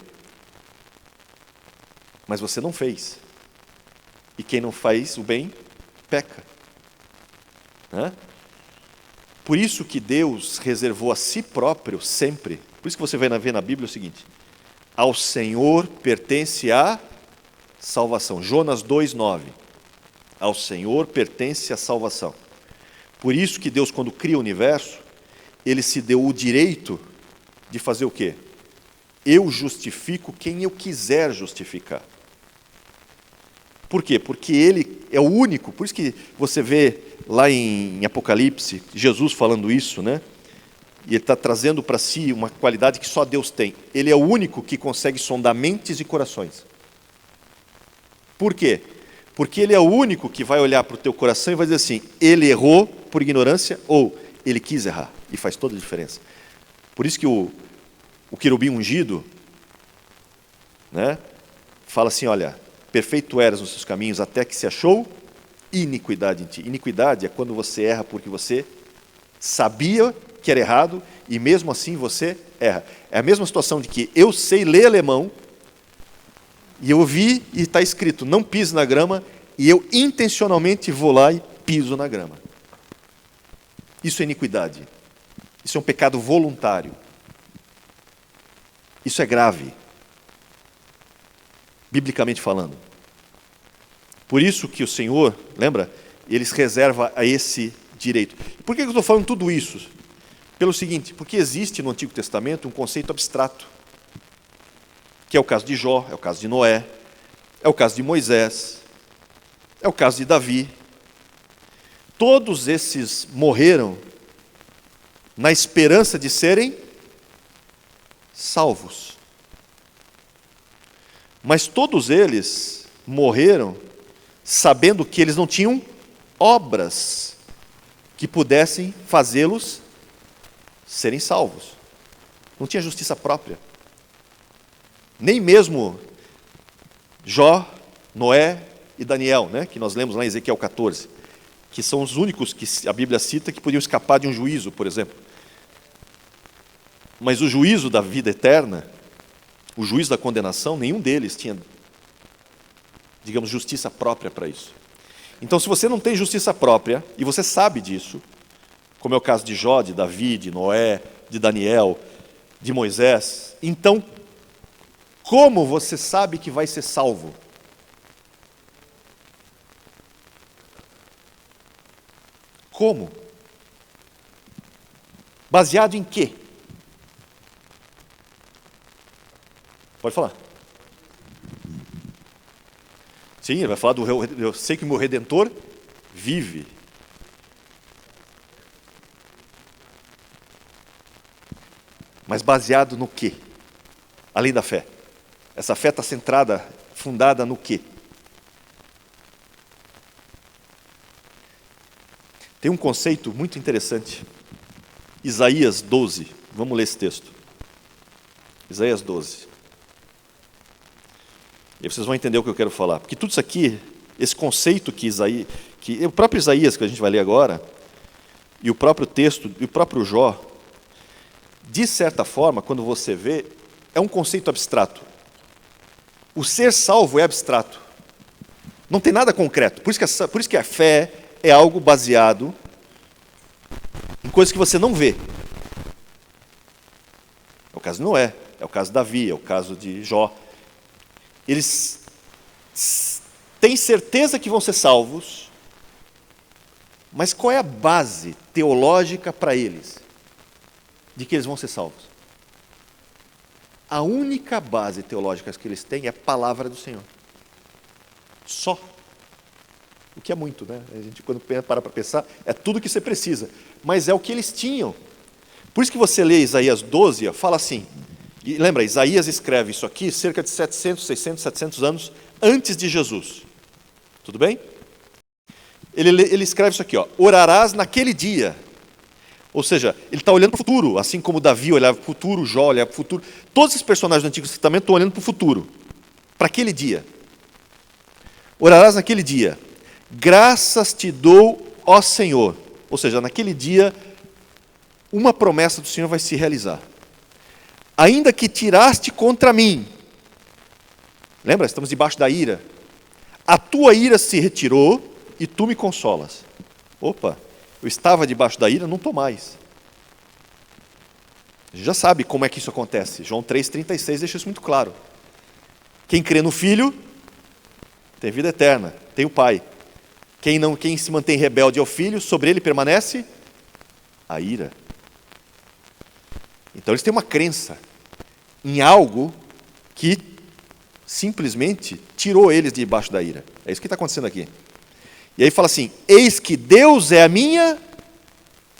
Mas você não fez. E quem não faz o bem, peca. Por isso que Deus reservou a si próprio sempre. Por isso que você vai ver na Bíblia o seguinte: ao Senhor pertence a salvação. Jonas 2,9. Ao Senhor pertence a salvação. Por isso que Deus, quando cria o universo, Ele se deu o direito de fazer o quê? Eu justifico quem eu quiser justificar. Por quê? Porque Ele é o único. Por isso que você vê lá em Apocalipse, Jesus falando isso, E Ele está trazendo para si uma qualidade que só Deus tem. Ele é o único que consegue sondar mentes e corações. Por quê? Porque Ele é o único que vai olhar para o teu coração e vai dizer assim: ele errou por ignorância ou ele quis errar. E faz toda a diferença. Por isso que o querubim ungido, fala assim: olha, perfeito eras nos seus caminhos até que se achou iniquidade em ti. Iniquidade é quando você erra porque você sabia que era errado e mesmo assim você erra. É a mesma situação de que eu sei ler alemão e eu vi e está escrito: não pise na grama, e eu intencionalmente vou lá e piso na grama. Isso é iniquidade. Isso é um pecado voluntário. Isso é grave, biblicamente falando. Por isso que o Senhor, lembra, Ele se reserva a esse direito. Por que eu estou falando tudo isso? Pelo seguinte: porque existe no Antigo Testamento um conceito abstrato, que é o caso de Jó, é o caso de Noé, é o caso de Moisés, é o caso de Davi. Todos esses morreram na esperança de serem salvos. Mas todos eles morreram sabendo que eles não tinham obras que pudessem fazê-los serem salvos. Não tinha justiça própria. Nem mesmo Jó, Noé e Daniel, que nós lemos lá em Ezequiel 14, que são os únicos que a Bíblia cita que podiam escapar de um juízo, por exemplo. Mas o juízo da vida eterna, o juízo da condenação, nenhum deles tinha, digamos, justiça própria para isso. Então, se você não tem justiça própria, e você sabe disso, como é o caso de Jó, de Davi, de Noé, de Daniel, de Moisés, então, como você sabe que vai ser salvo? Como? Baseado em quê? Pode falar. Sim, ele vai falar eu sei que o meu Redentor vive. Mas baseado no quê? Além da fé. Essa fé está centrada, fundada no quê? Tem um conceito muito interessante. Isaías 12, Vamos ler esse texto. Isaías 12. E vocês vão entender o que eu quero falar. Porque tudo isso aqui, esse conceito que o próprio Isaías, que a gente vai ler agora, e o próprio texto, e o próprio Jó, de certa forma, quando você vê, é um conceito abstrato. O ser salvo é abstrato. Não tem nada concreto. Por isso que a fé é algo baseado em coisas que você não vê. É o caso de Noé, é o caso de Davi, é o caso de Jó. Eles têm certeza que vão ser salvos, mas qual é a base teológica para eles de que eles vão ser salvos? A única base teológica que eles têm é a palavra do Senhor. Só. O que é muito, né? A gente, quando para pensar, é tudo que você precisa. Mas é o que eles tinham. Por isso que você lê Isaías 12, fala assim, e lembra, Isaías escreve isso aqui cerca de 700, 600, 700 anos antes de Jesus. Tudo bem? Ele escreve isso aqui, orarás naquele dia. Ou seja, ele está olhando para o futuro, assim como Davi olhava para o futuro, Jó olhava para o futuro. Todos os personagens do Antigo Testamento estão olhando para o futuro, para aquele dia. Orarás naquele dia, graças te dou, ó Senhor. Ou seja, naquele dia, uma promessa do Senhor vai se realizar. Ainda que tiraste contra mim, lembra, estamos debaixo da ira, a tua ira se retirou e tu me consolas. Opa, eu estava debaixo da ira, não estou mais. A gente já sabe como é que isso acontece. João 3,36 deixa isso muito claro. Quem crê no Filho tem vida eterna, tem o Pai. Quem se mantém rebelde ao Filho, sobre ele permanece a ira. Então eles têm uma crença em algo que simplesmente tirou eles debaixo da ira. É isso que está acontecendo aqui. E aí fala assim, eis que Deus é a minha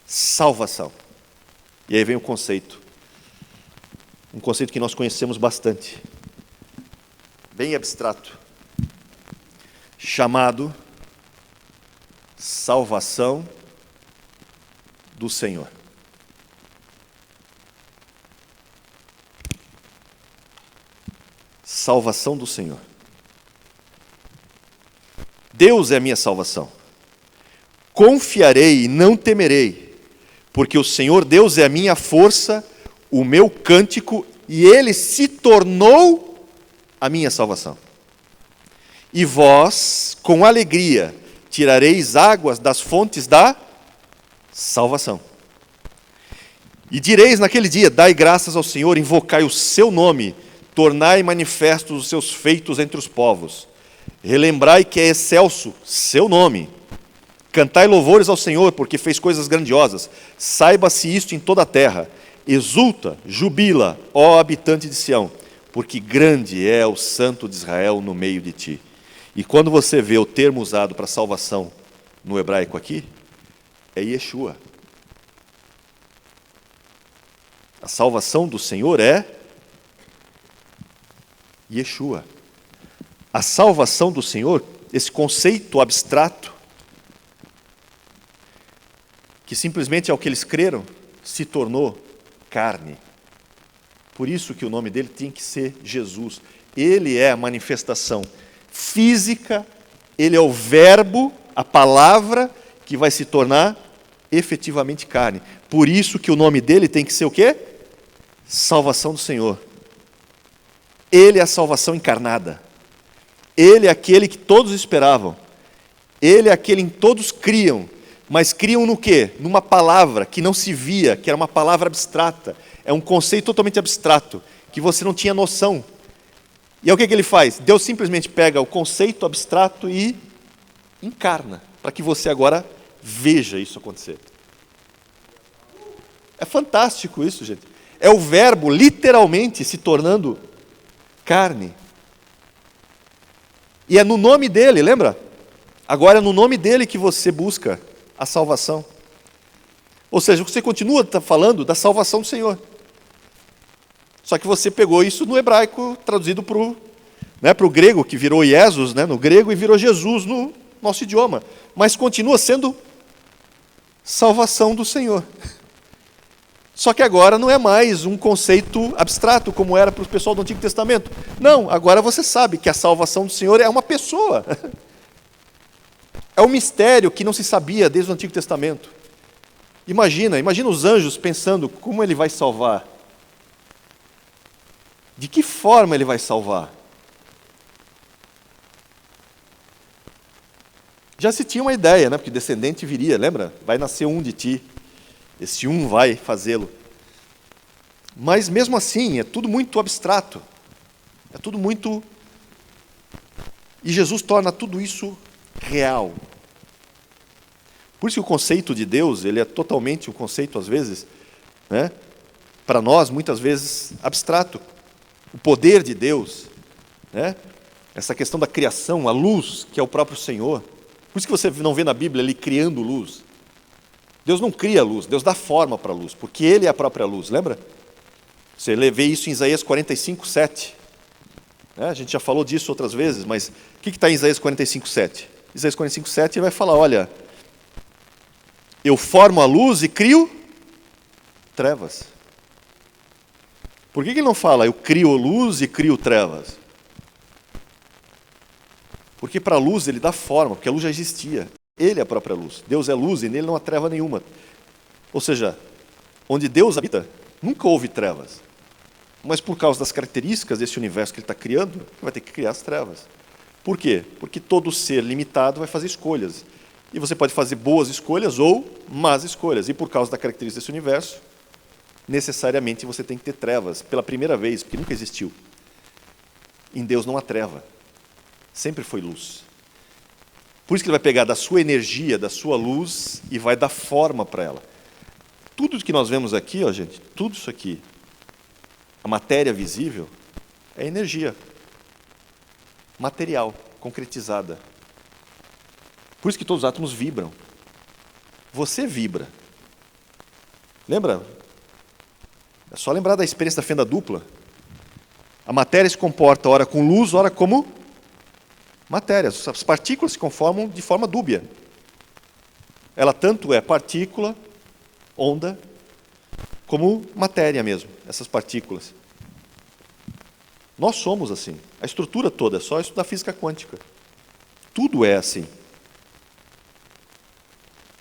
salvação. E aí vem o conceito. Um conceito que nós conhecemos bastante. Bem abstrato. Chamado salvação do Senhor. Salvação do Senhor. Deus é a minha salvação. Confiarei e não temerei, porque o Senhor Deus é a minha força, o meu cântico, e Ele se tornou a minha salvação. E vós, com alegria, tirareis águas das fontes da salvação. E direis naquele dia, dai graças ao Senhor, invocai o seu nome, tornai manifestos os seus feitos entre os povos. Relembrai que é excelso seu nome. Cantai louvores ao Senhor, porque fez coisas grandiosas. Saiba-se isto em toda a terra. Exulta, jubila, ó habitante de Sião, porque grande é o Santo de Israel no meio de ti. E quando você vê o termo usado para salvação no hebraico aqui, é Yeshua. A salvação do Senhor é Yeshua. A salvação do Senhor, esse conceito abstrato, que simplesmente é o que eles creram, se tornou carne. Por isso que o nome dele tem que ser Jesus. Ele é a manifestação física, ele é o verbo, a palavra, que vai se tornar efetivamente carne. Por isso que o nome dele tem que ser o quê? Salvação do Senhor. Ele é a salvação encarnada. Ele é aquele que todos esperavam. Ele é aquele em que todos criam. Mas criam no quê? Numa palavra que não se via, que era uma palavra abstrata. É um conceito totalmente abstrato, que você não tinha noção. E aí o que ele faz? Deus simplesmente pega o conceito abstrato e encarna, para que você agora veja isso acontecer. É fantástico isso, gente. É o verbo literalmente se tornando carne. E é no nome dele, lembra? Agora é no nome dele que você busca a salvação. Ou seja, você continua falando da salvação do Senhor. Só que você pegou isso no hebraico, traduzido para o grego, que virou Jesus, no grego, e virou Jesus no nosso idioma. Mas continua sendo salvação do Senhor. Só que agora não é mais um conceito abstrato, como era para o pessoal do Antigo Testamento. Não, agora você sabe que a salvação do Senhor é uma pessoa. É um mistério que não se sabia desde o Antigo Testamento. Imagina os anjos pensando como ele vai salvar. De que forma ele vai salvar? Já se tinha uma ideia, né? Porque descendente viria, lembra? Vai nascer um de ti. Esse um vai fazê-lo. Mas mesmo assim, é tudo muito abstrato. É tudo muito... E Jesus torna tudo isso real. Por isso que o conceito de Deus, ele é totalmente um conceito, às vezes, né? Para nós, muitas vezes, abstrato. O poder de Deus, né? Essa questão da criação, a luz, que é o próprio Senhor. Por isso que você não vê na Bíblia ele criando luz. Deus não cria luz, Deus dá forma para a luz, porque Ele é a própria luz, lembra? Você vê isso em Isaías 45, 7. A gente já falou disso outras vezes, mas o que está em Isaías 45, 7? Isaías 45, 7 ele vai falar, olha, eu formo a luz e crio trevas. Por que ele não fala, eu crio luz e crio trevas? Porque para a luz ele dá forma, porque a luz já existia. Ele é a própria luz. Deus é luz e nele não há treva nenhuma. Ou seja, onde Deus habita, nunca houve trevas. Mas por causa das características desse universo que ele está criando, ele vai ter que criar as trevas. Por quê? Porque todo ser limitado vai fazer escolhas. E você pode fazer boas escolhas ou más escolhas. E por causa da característica desse universo, necessariamente você tem que ter trevas. Pela primeira vez, porque nunca existiu. Em Deus não há treva. Sempre foi luz. Por isso que ele vai pegar da sua energia, da sua luz, e vai dar forma para ela. Tudo que nós vemos aqui, ó, gente, tudo isso aqui, a matéria visível, é energia. Material, concretizada. Por isso que todos os átomos vibram. Você vibra. Lembra? É só lembrar da experiência da fenda dupla. A matéria se comporta ora com luz, ora como matéria. As partículas se conformam de forma dúbia. Ela tanto é partícula, onda, como matéria mesmo, essas partículas. Nós somos assim. A estrutura toda, é só estudar física quântica. Tudo é assim.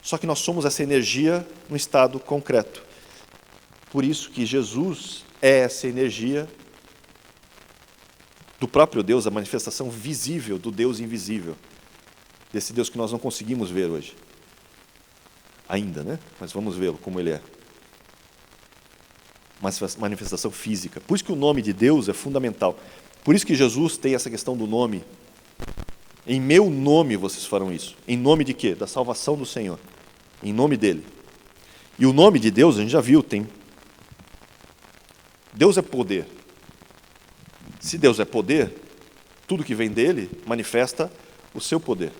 Só que nós somos essa energia no estado concreto. Por isso que Jesus é essa energia do próprio Deus, a manifestação visível do Deus invisível. Desse Deus que nós não conseguimos ver hoje. Ainda, né? Mas vamos vê-lo como ele é. Uma manifestação física. Por isso que o nome de Deus é fundamental. Por isso que Jesus tem essa questão do nome. Em meu nome vocês farão isso. Em nome de quê? Da salvação do Senhor. Em nome dele. E o nome de Deus, a gente já viu, tem... Deus é poder. Se Deus é poder, tudo que vem dele manifesta o seu poder.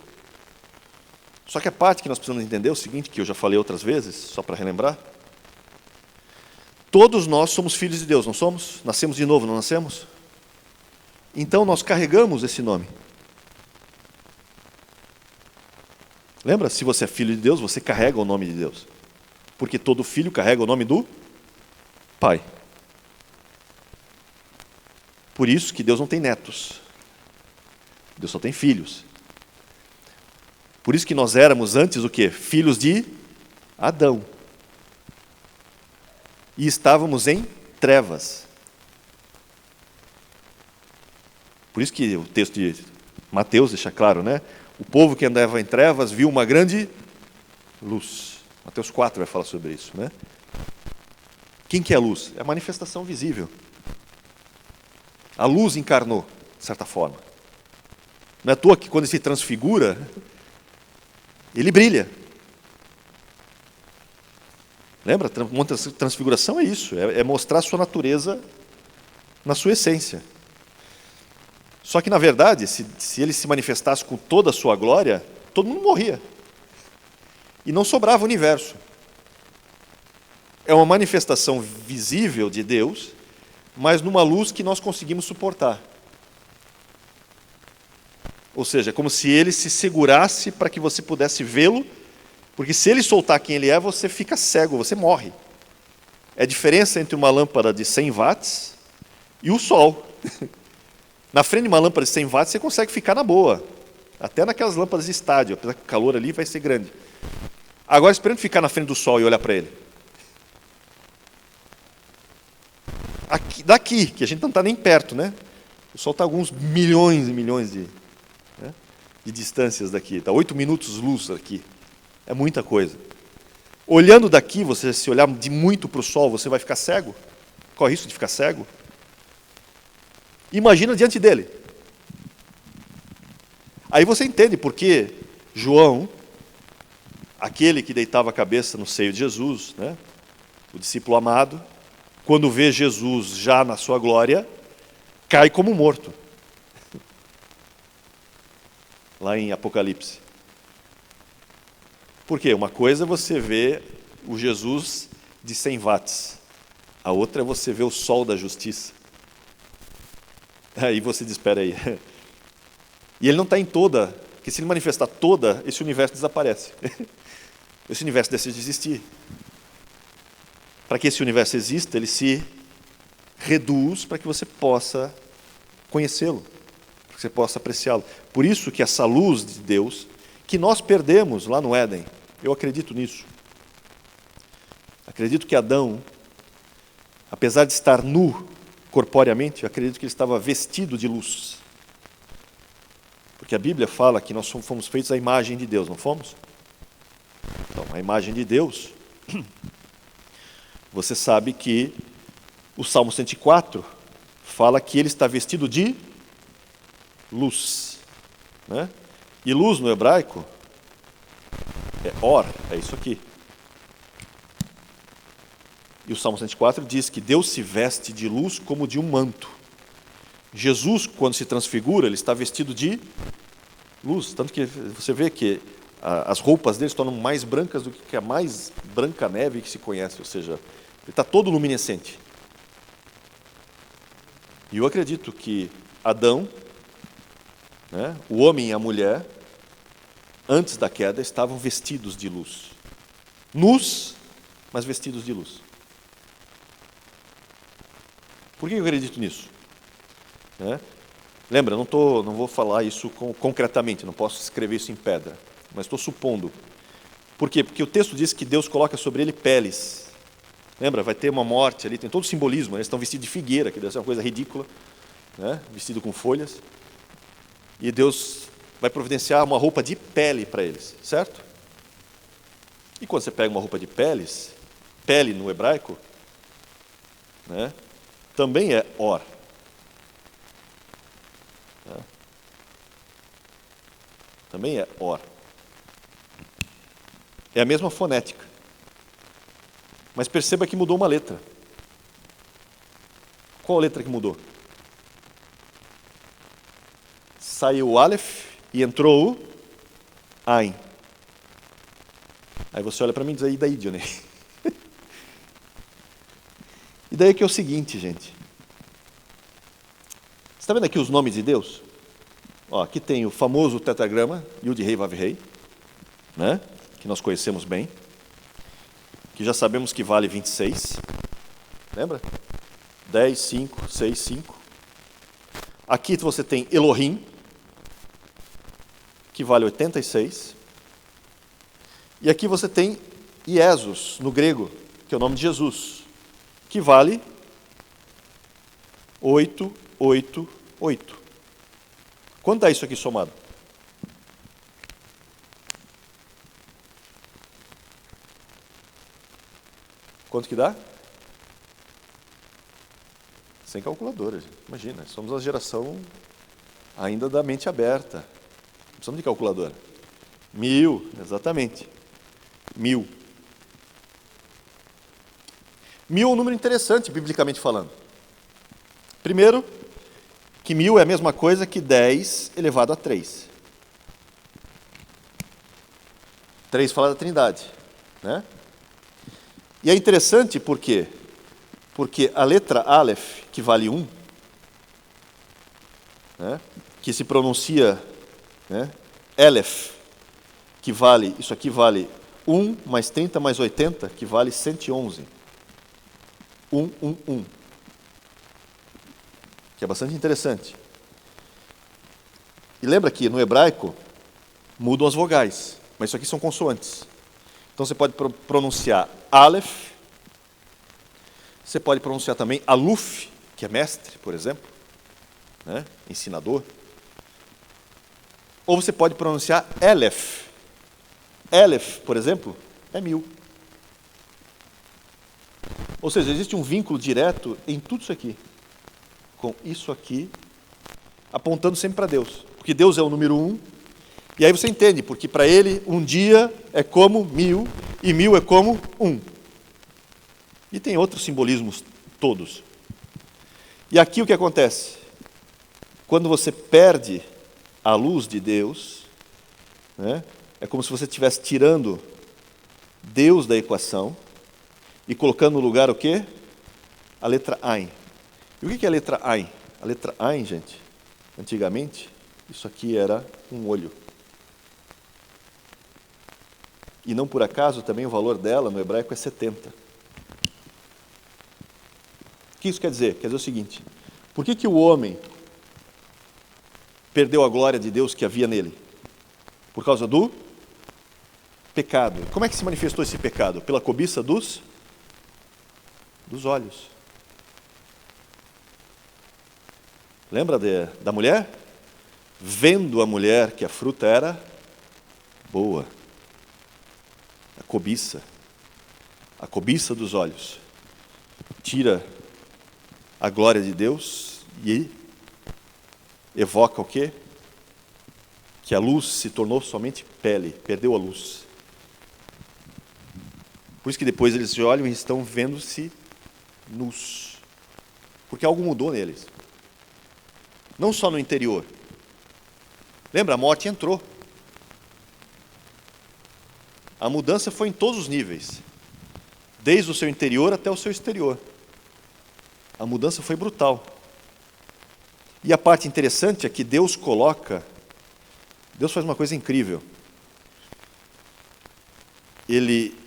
Só que a parte que nós precisamos entender é o seguinte, que eu já falei outras vezes, só para relembrar. Todos nós somos filhos de Deus, não somos? Nascemos de novo, não nascemos? Então nós carregamos esse nome. Lembra? Se você é filho de Deus, você carrega o nome de Deus. Porque todo filho carrega o nome do Pai. Por isso que Deus não tem netos. Deus só tem filhos. Por isso que nós éramos antes o quê? Filhos de Adão. E estávamos em trevas. Por isso que o texto de Mateus deixa claro, né? O povo que andava em trevas viu uma grande luz. Mateus 4 vai falar sobre isso, né? Quem que é a luz? É a manifestação visível. A luz encarnou, de certa forma. Não é à toa que quando ele se transfigura, ele brilha. Lembra? Uma transfiguração é isso, é mostrar a sua natureza na sua essência. Só que, na verdade, se ele se manifestasse com toda a sua glória, todo mundo morria. E não sobrava o universo. É uma manifestação visível de Deus, mas numa luz que nós conseguimos suportar. Ou seja, é como se ele se segurasse para que você pudesse vê-lo, porque se ele soltar quem ele é, você fica cego, você morre. é a diferença entre uma lâmpada de 100 watts e o sol. Na frente de uma lâmpada de 100 watts você consegue ficar na boa, até naquelas lâmpadas de estádio, apesar que o calor ali vai ser grande. Agora experimenta ficar na frente do sol e olhar para ele. Aqui, daqui, que a gente não está nem perto, né? O sol está a alguns milhões e milhões de distâncias daqui, está 8 minutos luz aqui, é muita coisa. Olhando daqui, você se olhar de muito para o sol, você vai ficar cego? Corre risco de ficar cego? Imagina diante dele. Aí você entende por que João, aquele que deitava a cabeça no seio de Jesus, né, o discípulo amado, quando vê Jesus já na sua glória, cai como morto. Lá em Apocalipse. Por quê? Uma coisa é você ver o Jesus de 100 watts. A outra é você ver o sol da justiça. Aí você diz, espera aí. E ele não está em toda, porque se ele manifestar toda, esse universo desaparece. Esse universo deixa de existir. Para que esse universo exista, ele se reduz para que você possa conhecê-lo, para que você possa apreciá-lo. Por isso que essa luz de Deus, que nós perdemos lá no Éden, eu acredito nisso. Acredito que Adão, apesar de estar nu corporeamente, eu acredito que ele estava vestido de luz. Porque a Bíblia fala que nós fomos feitos à imagem de Deus, não fomos? Então, a imagem de Deus, você sabe que o Salmo 104 fala que ele está vestido de luz, né? E luz no hebraico é or, é isso aqui. E o Salmo 104 diz que Deus se veste de luz como de um manto. Jesus, quando se transfigura, ele está vestido de luz, tanto que você vê que as roupas dele se tornam mais brancas do que a mais branca neve que se conhece, ou seja, ele está todo luminescente. E eu acredito que Adão, né, o homem e a mulher, antes da queda, estavam vestidos de luz. Nus, mas vestidos de luz. Por que eu acredito nisso? Lembra, não vou falar isso concretamente, não posso escrever isso em pedra, mas estou supondo. Por quê? Porque o texto diz que Deus coloca sobre ele peles. Lembra, vai ter uma morte ali, tem todo o simbolismo, eles estão vestidos de figueira, que deve ser uma coisa ridícula, né? Vestido com folhas. E Deus vai providenciar uma roupa de pele para eles, certo? E quando você pega uma roupa de peles, pele no hebraico, né, também é or. Também é or. É a mesma fonética. Mas perceba que mudou uma letra. Qual a letra que mudou? Saiu o Aleph e entrou o Ain. Aí você olha para mim e diz, e daí, Johnny? E daí que é o seguinte, gente. Você está vendo aqui os nomes de Deus? Ó, aqui tem o famoso tetragrama, Yud Rei Vav Rei, né? Que nós conhecemos bem, que já sabemos que vale 26. Lembra? 10, 5, 6, 5. Aqui você tem Elohim, que vale 86. E aqui você tem Iesus, no grego, que é o nome de Jesus, que vale 888. Quanto dá isso aqui somado? Quanto que dá? Sem calculadora, gente. Imagina, somos a geração ainda da mente aberta. Não precisamos de calculadora. 1000, exatamente. 1000. 1000 é um número interessante, biblicamente falando. Primeiro, que 1000 é a mesma coisa que 10 elevado a 3. 3 fala da Trindade, né? E é interessante por quê? Porque a letra Aleph, que vale 1, né, que se pronuncia, né, Elef, que vale, isso aqui vale 1 mais 30 mais 80, que vale 111. Um. Que é bastante interessante. E lembra que no hebraico mudam as vogais, mas isso aqui são consoantes. Então você pode pronunciar Aleph, você pode pronunciar também Aluf, que é mestre, por exemplo, né? Ensinador. Ou você pode pronunciar Elef. Elef, por exemplo, é 1000. Ou seja, existe um vínculo direto em tudo isso aqui, com isso aqui, apontando sempre para Deus. Porque Deus é o número 1, e aí você entende, porque para ele um dia é como 1000, e 1000 é como 1. E tem outros simbolismos todos. E aqui o que acontece? Quando você perde a luz de Deus, né, é como se você estivesse tirando Deus da equação e colocando no lugar o quê? A letra Ain. E o que é a letra Ain? A letra Ain, gente, antigamente, isso aqui era um olho. E não por acaso também o valor dela no hebraico é 70. O que isso quer dizer? Quer dizer o seguinte: por que o homem perdeu a glória de Deus que havia nele? Por causa do pecado. Como é que se manifestou esse pecado? Pela cobiça dos olhos. Lembra da mulher? Vendo a mulher que a fruta era boa. A cobiça dos olhos. Tira a glória de Deus e evoca o quê? Que a luz se tornou somente pele, perdeu a luz. Por isso que depois eles olham e estão vendo-se nus. Porque algo mudou neles. Não só no interior. Lembra, a morte entrou. A mudança foi em todos os níveis. Desde o seu interior até o seu exterior. A mudança foi brutal. E a parte interessante é que Deus faz uma coisa incrível. Ele,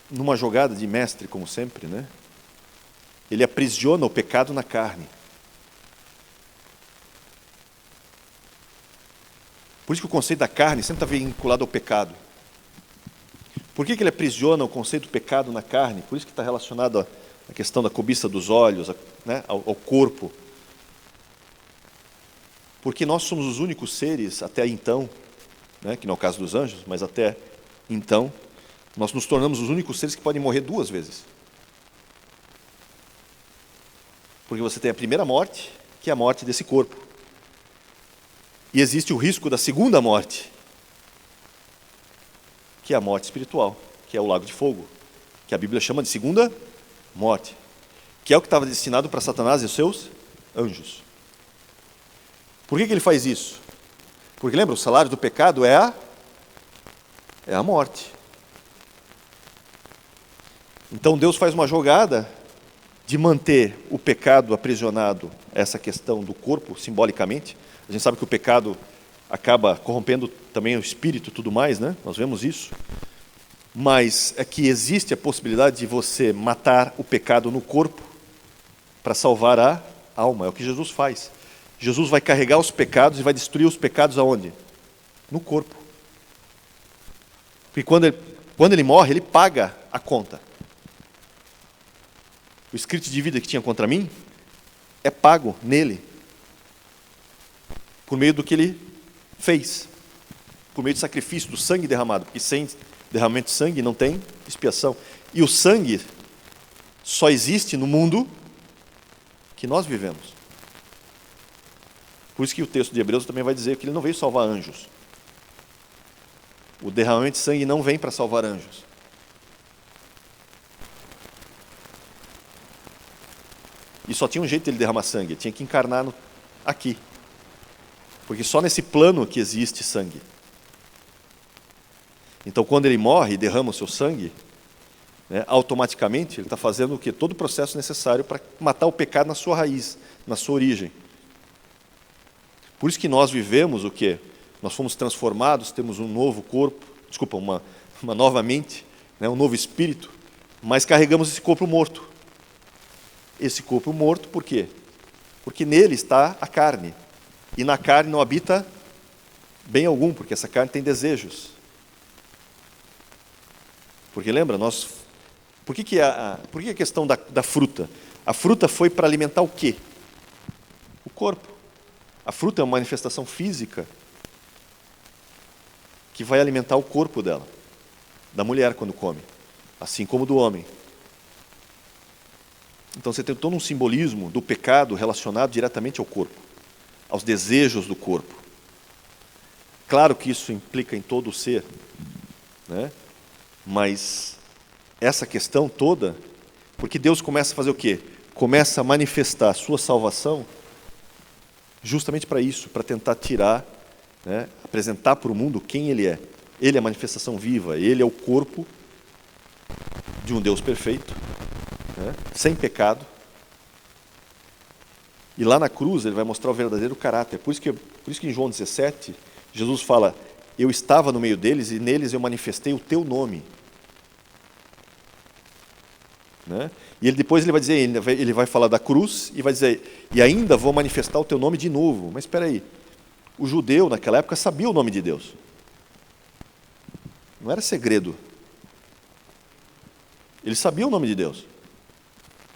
numa jogada de mestre, como sempre, né? Ele aprisiona o pecado na carne. Por isso que o conceito da carne sempre está vinculado ao pecado. Por que ele aprisiona o conceito do pecado na carne? Por isso que está relacionado à questão da cobiça dos olhos, né, ao corpo. Porque nós somos os únicos seres, até então, né, que não é o caso dos anjos, mas até então, nós nos tornamos os únicos seres que podem morrer 2 vezes. Porque você tem a primeira morte, que é a morte desse corpo. E existe o risco da segunda morte, que é a morte espiritual, que é o lago de fogo, que a Bíblia chama de segunda morte, que é o que estava destinado para Satanás e os seus anjos. Por que ele faz isso? Porque lembra, o salário do pecado é a morte. Então Deus faz uma jogada de manter o pecado aprisionado, essa questão do corpo, simbolicamente. A gente sabe que o pecado acaba corrompendo também o espírito e tudo mais, né? Nós vemos isso. Mas é que existe a possibilidade de você matar o pecado no corpo para salvar a alma. É o que Jesus faz. Jesus vai carregar os pecados e vai destruir os pecados aonde? No corpo. Porque quando ele morre, ele paga a conta. O escrito de vida que tinha contra mim é pago nele. Por meio do que ele fez. Por meio do sacrifício, do sangue derramado. Porque sem derramamento de sangue não tem expiação. E o sangue só existe no mundo que nós vivemos. Por isso que o texto de Hebreus também vai dizer que ele não veio salvar anjos. O derramamento de sangue não vem para salvar anjos. E só tinha um jeito de ele derramar sangue, ele tinha que encarnar aqui. Porque só nesse plano que existe sangue. Então, quando ele morre e derrama o seu sangue, né, automaticamente ele está fazendo o quê? Todo o processo necessário para matar o pecado na sua raiz, na sua origem. Por isso que nós vivemos o quê? Nós fomos transformados, temos um novo corpo, uma nova mente, né, um novo espírito, mas carregamos esse corpo morto. Esse corpo morto, por quê? Porque nele está a carne, e na carne não habita bem algum, porque essa carne tem desejos. Porque lembra, por que a questão da fruta? A fruta foi para alimentar o quê? O corpo. A fruta é uma manifestação física que vai alimentar o corpo dela, da mulher quando come, assim como do homem. Então você tem todo um simbolismo do pecado relacionado diretamente ao corpo, aos desejos do corpo. Claro que isso implica em todo o ser, né? Mas essa questão toda, porque Deus começa a fazer o quê? Começa a manifestar a sua salvação justamente para isso, para tentar tirar, né, apresentar para o mundo quem Ele é. Ele é a manifestação viva, Ele é o corpo de um Deus perfeito, né, sem pecado. E lá na cruz Ele vai mostrar o verdadeiro caráter. Por isso que em João 17, Jesus fala, eu estava no meio deles e neles eu manifestei o teu nome. Né? E depois ele vai dizer, ele vai falar da cruz e vai dizer, e ainda vou manifestar o teu nome de novo. Mas espera aí, o judeu naquela época sabia o nome de Deus. Não era segredo. Ele sabia o nome de Deus.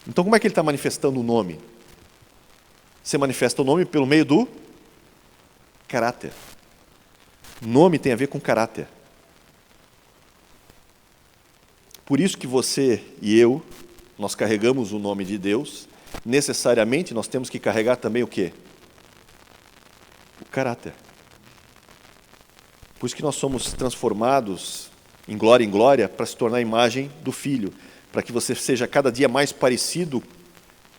Então como é que ele está manifestando o nome? Você manifesta o nome pelo meio do caráter. Nome tem a ver com caráter. Por isso que você e eu, nós carregamos o nome de Deus, necessariamente nós temos que carregar também o quê? O caráter. Por isso que nós somos transformados em glória para se tornar a imagem do Filho, para que você seja cada dia mais parecido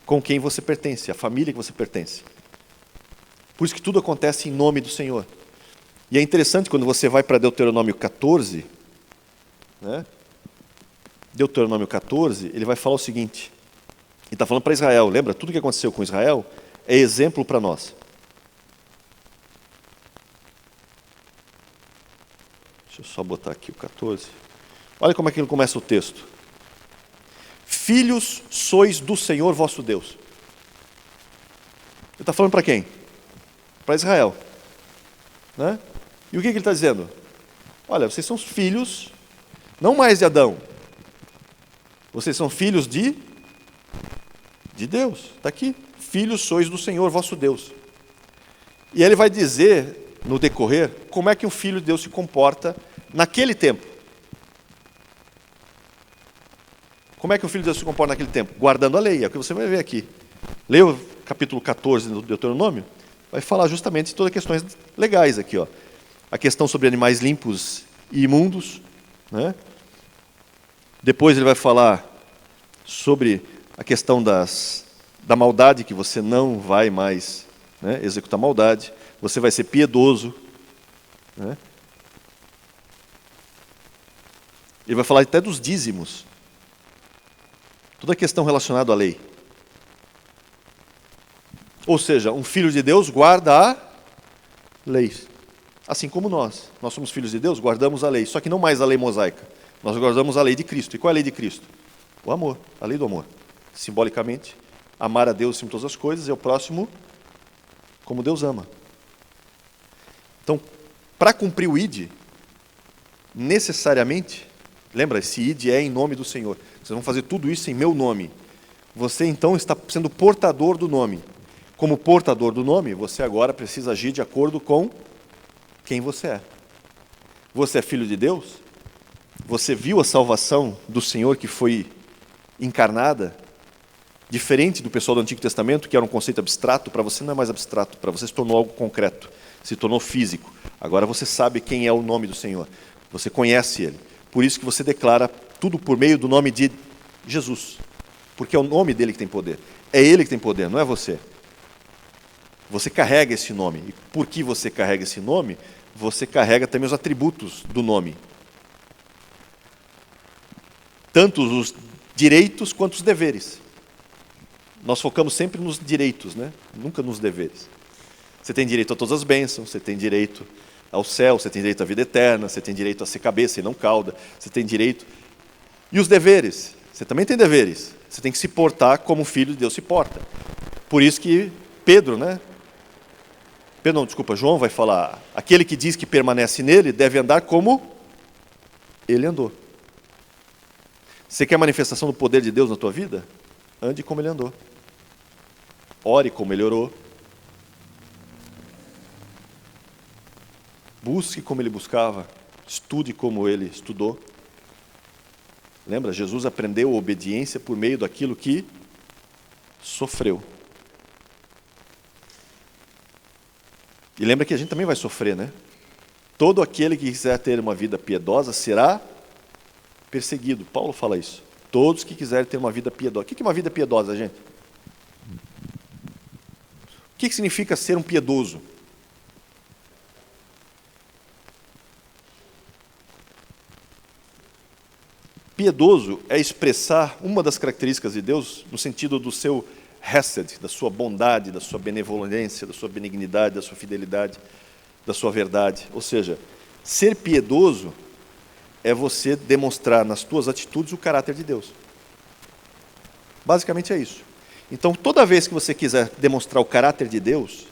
com quem você pertence, a família que você pertence. Por isso que tudo acontece em nome do Senhor. E é interessante quando você vai para Deuteronômio 14, né? Deuteronômio 14, ele vai falar o seguinte, ele está falando para Israel, lembra? Tudo que aconteceu com Israel é exemplo para nós. Deixa eu só botar aqui o 14. Olha como é que ele começa o texto. Filhos sois do Senhor vosso Deus. Ele está falando para quem? Para Israel. Né? E o que ele está dizendo? Olha, vocês são filhos, não mais de Adão. Vocês são filhos de Deus. Está aqui. Filhos sois do Senhor vosso Deus. E ele vai dizer, no decorrer, como é que um filho de Deus se comporta naquele tempo. Como é que um filho de Deus se comporta naquele tempo? Guardando a lei, é o que você vai ver aqui. Leia o capítulo 14 do Deuteronômio, vai falar justamente de todas as questões legais aqui. Ó. A questão sobre animais limpos e imundos, né? Depois ele vai falar sobre a questão da maldade, que você não vai mais, né, executar maldade, você vai ser piedoso. Né? Ele vai falar até dos dízimos, toda a questão relacionada à lei. Ou seja, um filho de Deus guarda a lei, assim como nós somos filhos de Deus, guardamos a lei, só que não mais a lei mosaica. Nós guardamos a lei de Cristo. E qual é a lei de Cristo? O amor, a lei do amor. Simbolicamente, amar a Deus acima de todas as coisas e ao próximo como Deus ama. Então, para cumprir o ID, necessariamente, lembra, esse ID é em nome do Senhor. Vocês vão fazer tudo isso em meu nome. Você então está sendo portador do nome. Como portador do nome, você agora precisa agir de acordo com quem você é. Você é filho de Deus? Você viu a salvação do Senhor que foi encarnada? Diferente do pessoal do Antigo Testamento, que era um conceito abstrato, para você não é mais abstrato, para você se tornou algo concreto, se tornou físico. Agora você sabe quem é o nome do Senhor, você conhece Ele. Por isso que você declara tudo por meio do nome de Jesus, porque é o nome dele que tem poder. É Ele que tem poder, não é você. Você carrega esse nome, e por que você carrega esse nome, você carrega também os atributos do nome. Tanto os direitos quanto os deveres. Nós focamos sempre nos direitos, né? Nunca nos deveres. Você tem direito a todas as bênçãos, você tem direito ao céu, você tem direito à vida eterna, você tem direito a ser cabeça e não cauda, você tem direito... E os deveres? Você também tem deveres. Você tem que se portar como o Filho de Deus se porta. Por isso que Pedro, João vai falar, aquele que diz que permanece nele deve andar como ele andou. Você quer manifestação do poder de Deus na tua vida? Ande como ele andou. Ore como ele orou. Busque como ele buscava. Estude como ele estudou. Lembra? Jesus aprendeu a obediência por meio daquilo que sofreu. E lembra que a gente também vai sofrer, né? Todo aquele que quiser ter uma vida piedosa será perseguido. Paulo fala isso. Todos que quiserem ter uma vida piedosa. O que é uma vida piedosa, gente? O que significa ser um piedoso? Piedoso é expressar uma das características de Deus no sentido do seu hesed, da sua bondade, da sua benevolência, da sua benignidade, da sua fidelidade, da sua verdade. Ou seja, ser piedoso é você demonstrar nas tuas atitudes o caráter de Deus. Basicamente é isso. Então, toda vez que você quiser demonstrar o caráter de Deus,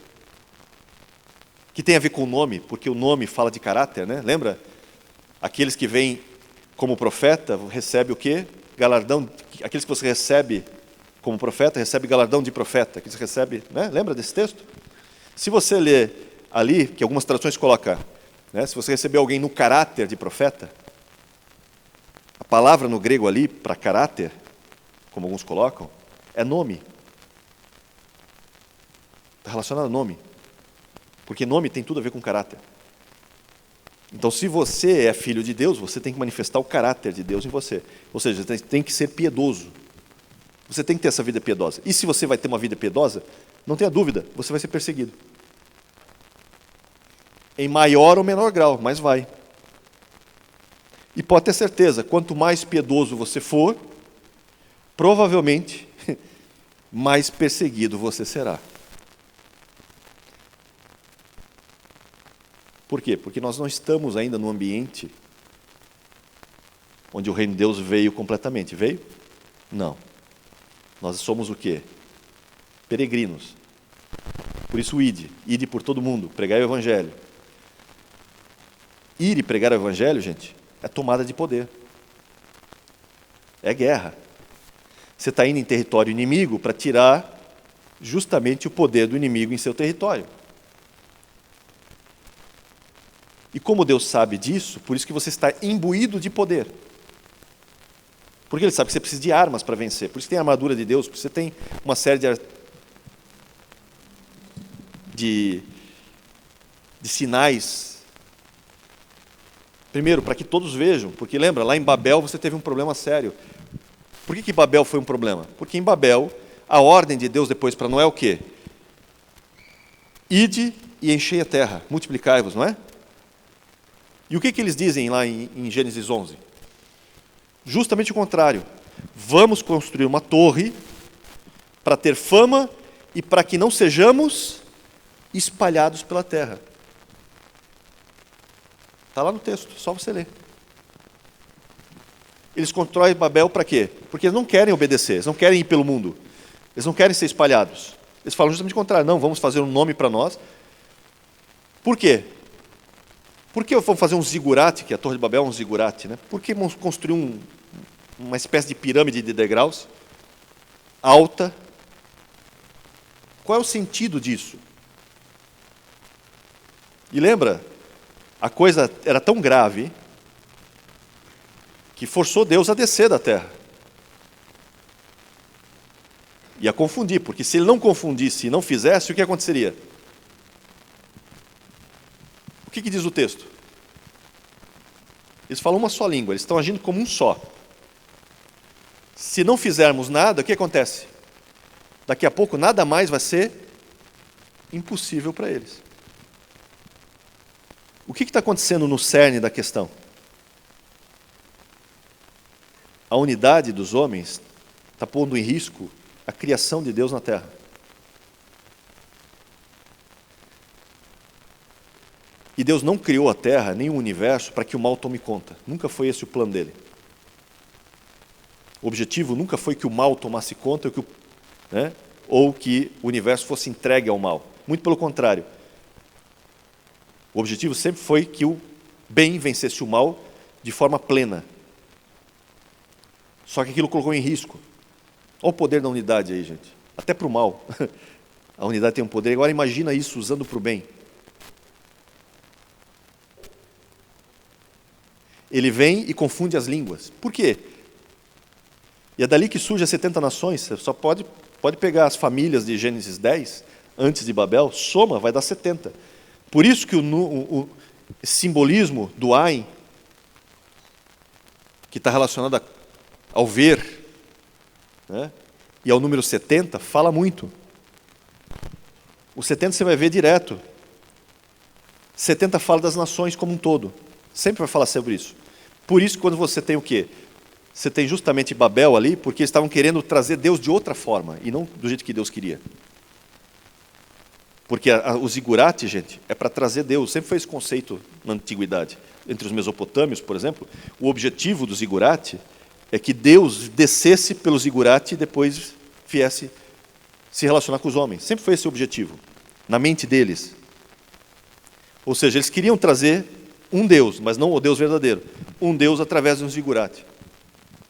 que tem a ver com o nome, porque o nome fala de caráter, né? Lembra? Aqueles que vêm como profeta, recebe o quê? Galardão. Aqueles que você recebe como profeta, recebe galardão de profeta. Que você recebe, né? Lembra desse texto? Se você ler ali, que algumas traduções colocam, né? Se você receber alguém no caráter de profeta, a palavra no grego ali, para caráter, como alguns colocam, é nome. Está relacionado a nome. Porque nome tem tudo a ver com caráter. Então, se você é filho de Deus, você tem que manifestar o caráter de Deus em você. Ou seja, você tem que ser piedoso. Você tem que ter essa vida piedosa. E se você vai ter uma vida piedosa, não tenha dúvida, você vai ser perseguido. Em maior ou menor grau, mas vai. E pode ter certeza, quanto mais piedoso você for, provavelmente, mais perseguido você será. Por quê? Porque nós não estamos ainda no ambiente onde o reino de Deus veio completamente. Veio? Não. Nós somos o quê? Peregrinos. Por isso, ide por todo mundo, pregai o Evangelho. Ir e pregar o Evangelho, gente, é tomada de poder. É guerra. Você está indo em território inimigo para tirar justamente o poder do inimigo em seu território. E como Deus sabe disso, por isso que você está imbuído de poder. Porque Ele sabe que você precisa de armas para vencer. Por isso que tem a armadura de Deus, porque você tem uma série de sinais. Primeiro, para que todos vejam, porque lembra, lá em Babel você teve um problema sério. Por que Babel foi um problema? Porque em Babel, a ordem de Deus depois para Noé é o quê? Ide e enchei a terra, multiplicai-vos, não é? E o que eles dizem lá em Gênesis 11? Justamente o contrário. Vamos construir uma torre para ter fama e para que não sejamos espalhados pela terra. Está lá no texto, só você ler. Eles constroem Babel para quê? Porque eles não querem obedecer, eles não querem ir pelo mundo. Eles não querem ser espalhados. Eles falam justamente o contrário. Não, vamos fazer um nome para nós. Por quê? Por que vamos fazer um zigurate, que a Torre de Babel é um zigurate, né? Por que vamos construir uma espécie de pirâmide de degraus alta? Qual é o sentido disso? E lembra, a coisa era tão grave que forçou Deus a descer da terra. E a confundir, porque se ele não confundisse e não fizesse, o que aconteceria? O que diz o texto? Eles falam uma só língua, eles estão agindo como um só. Se não fizermos nada, o que acontece? Daqui a pouco nada mais vai ser impossível para eles. O que está acontecendo no cerne da questão? A unidade dos homens está pondo em risco a criação de Deus na terra. E Deus não criou a terra, nem o universo, para que o mal tome conta. Nunca foi esse o plano dele. O objetivo nunca foi que o mal tomasse conta, né, ou que o universo fosse entregue ao mal. Muito pelo contrário. O objetivo sempre foi que o bem vencesse o mal de forma plena. Só que aquilo colocou em risco. Olha o poder da unidade aí, gente. Até para o mal. A unidade tem um poder. Agora imagina isso usando para o bem. Ele vem e confunde as línguas. Por quê? E é dali que surge as 70 nações. Você só pode pegar as famílias de Gênesis 10, antes de Babel, soma, vai dar 70. Por isso que o simbolismo do Ain, que está relacionado ao ver, né, e ao número 70, fala muito. O 70 você vai ver direto. 70 fala das nações como um todo. Sempre vai falar sobre isso. Por isso, quando você tem o quê? Você tem justamente Babel ali, porque eles estavam querendo trazer Deus de outra forma, e não do jeito que Deus queria. Porque o zigurate, gente, é para trazer Deus. Sempre foi esse conceito na antiguidade. Entre os mesopotâmios, por exemplo, o objetivo do zigurate é que Deus descesse pelo zigurate e depois viesse se relacionar com os homens. Sempre foi esse o objetivo, na mente deles. Ou seja, eles queriam trazer um Deus, mas não o Deus verdadeiro. Um Deus através de um zigurate.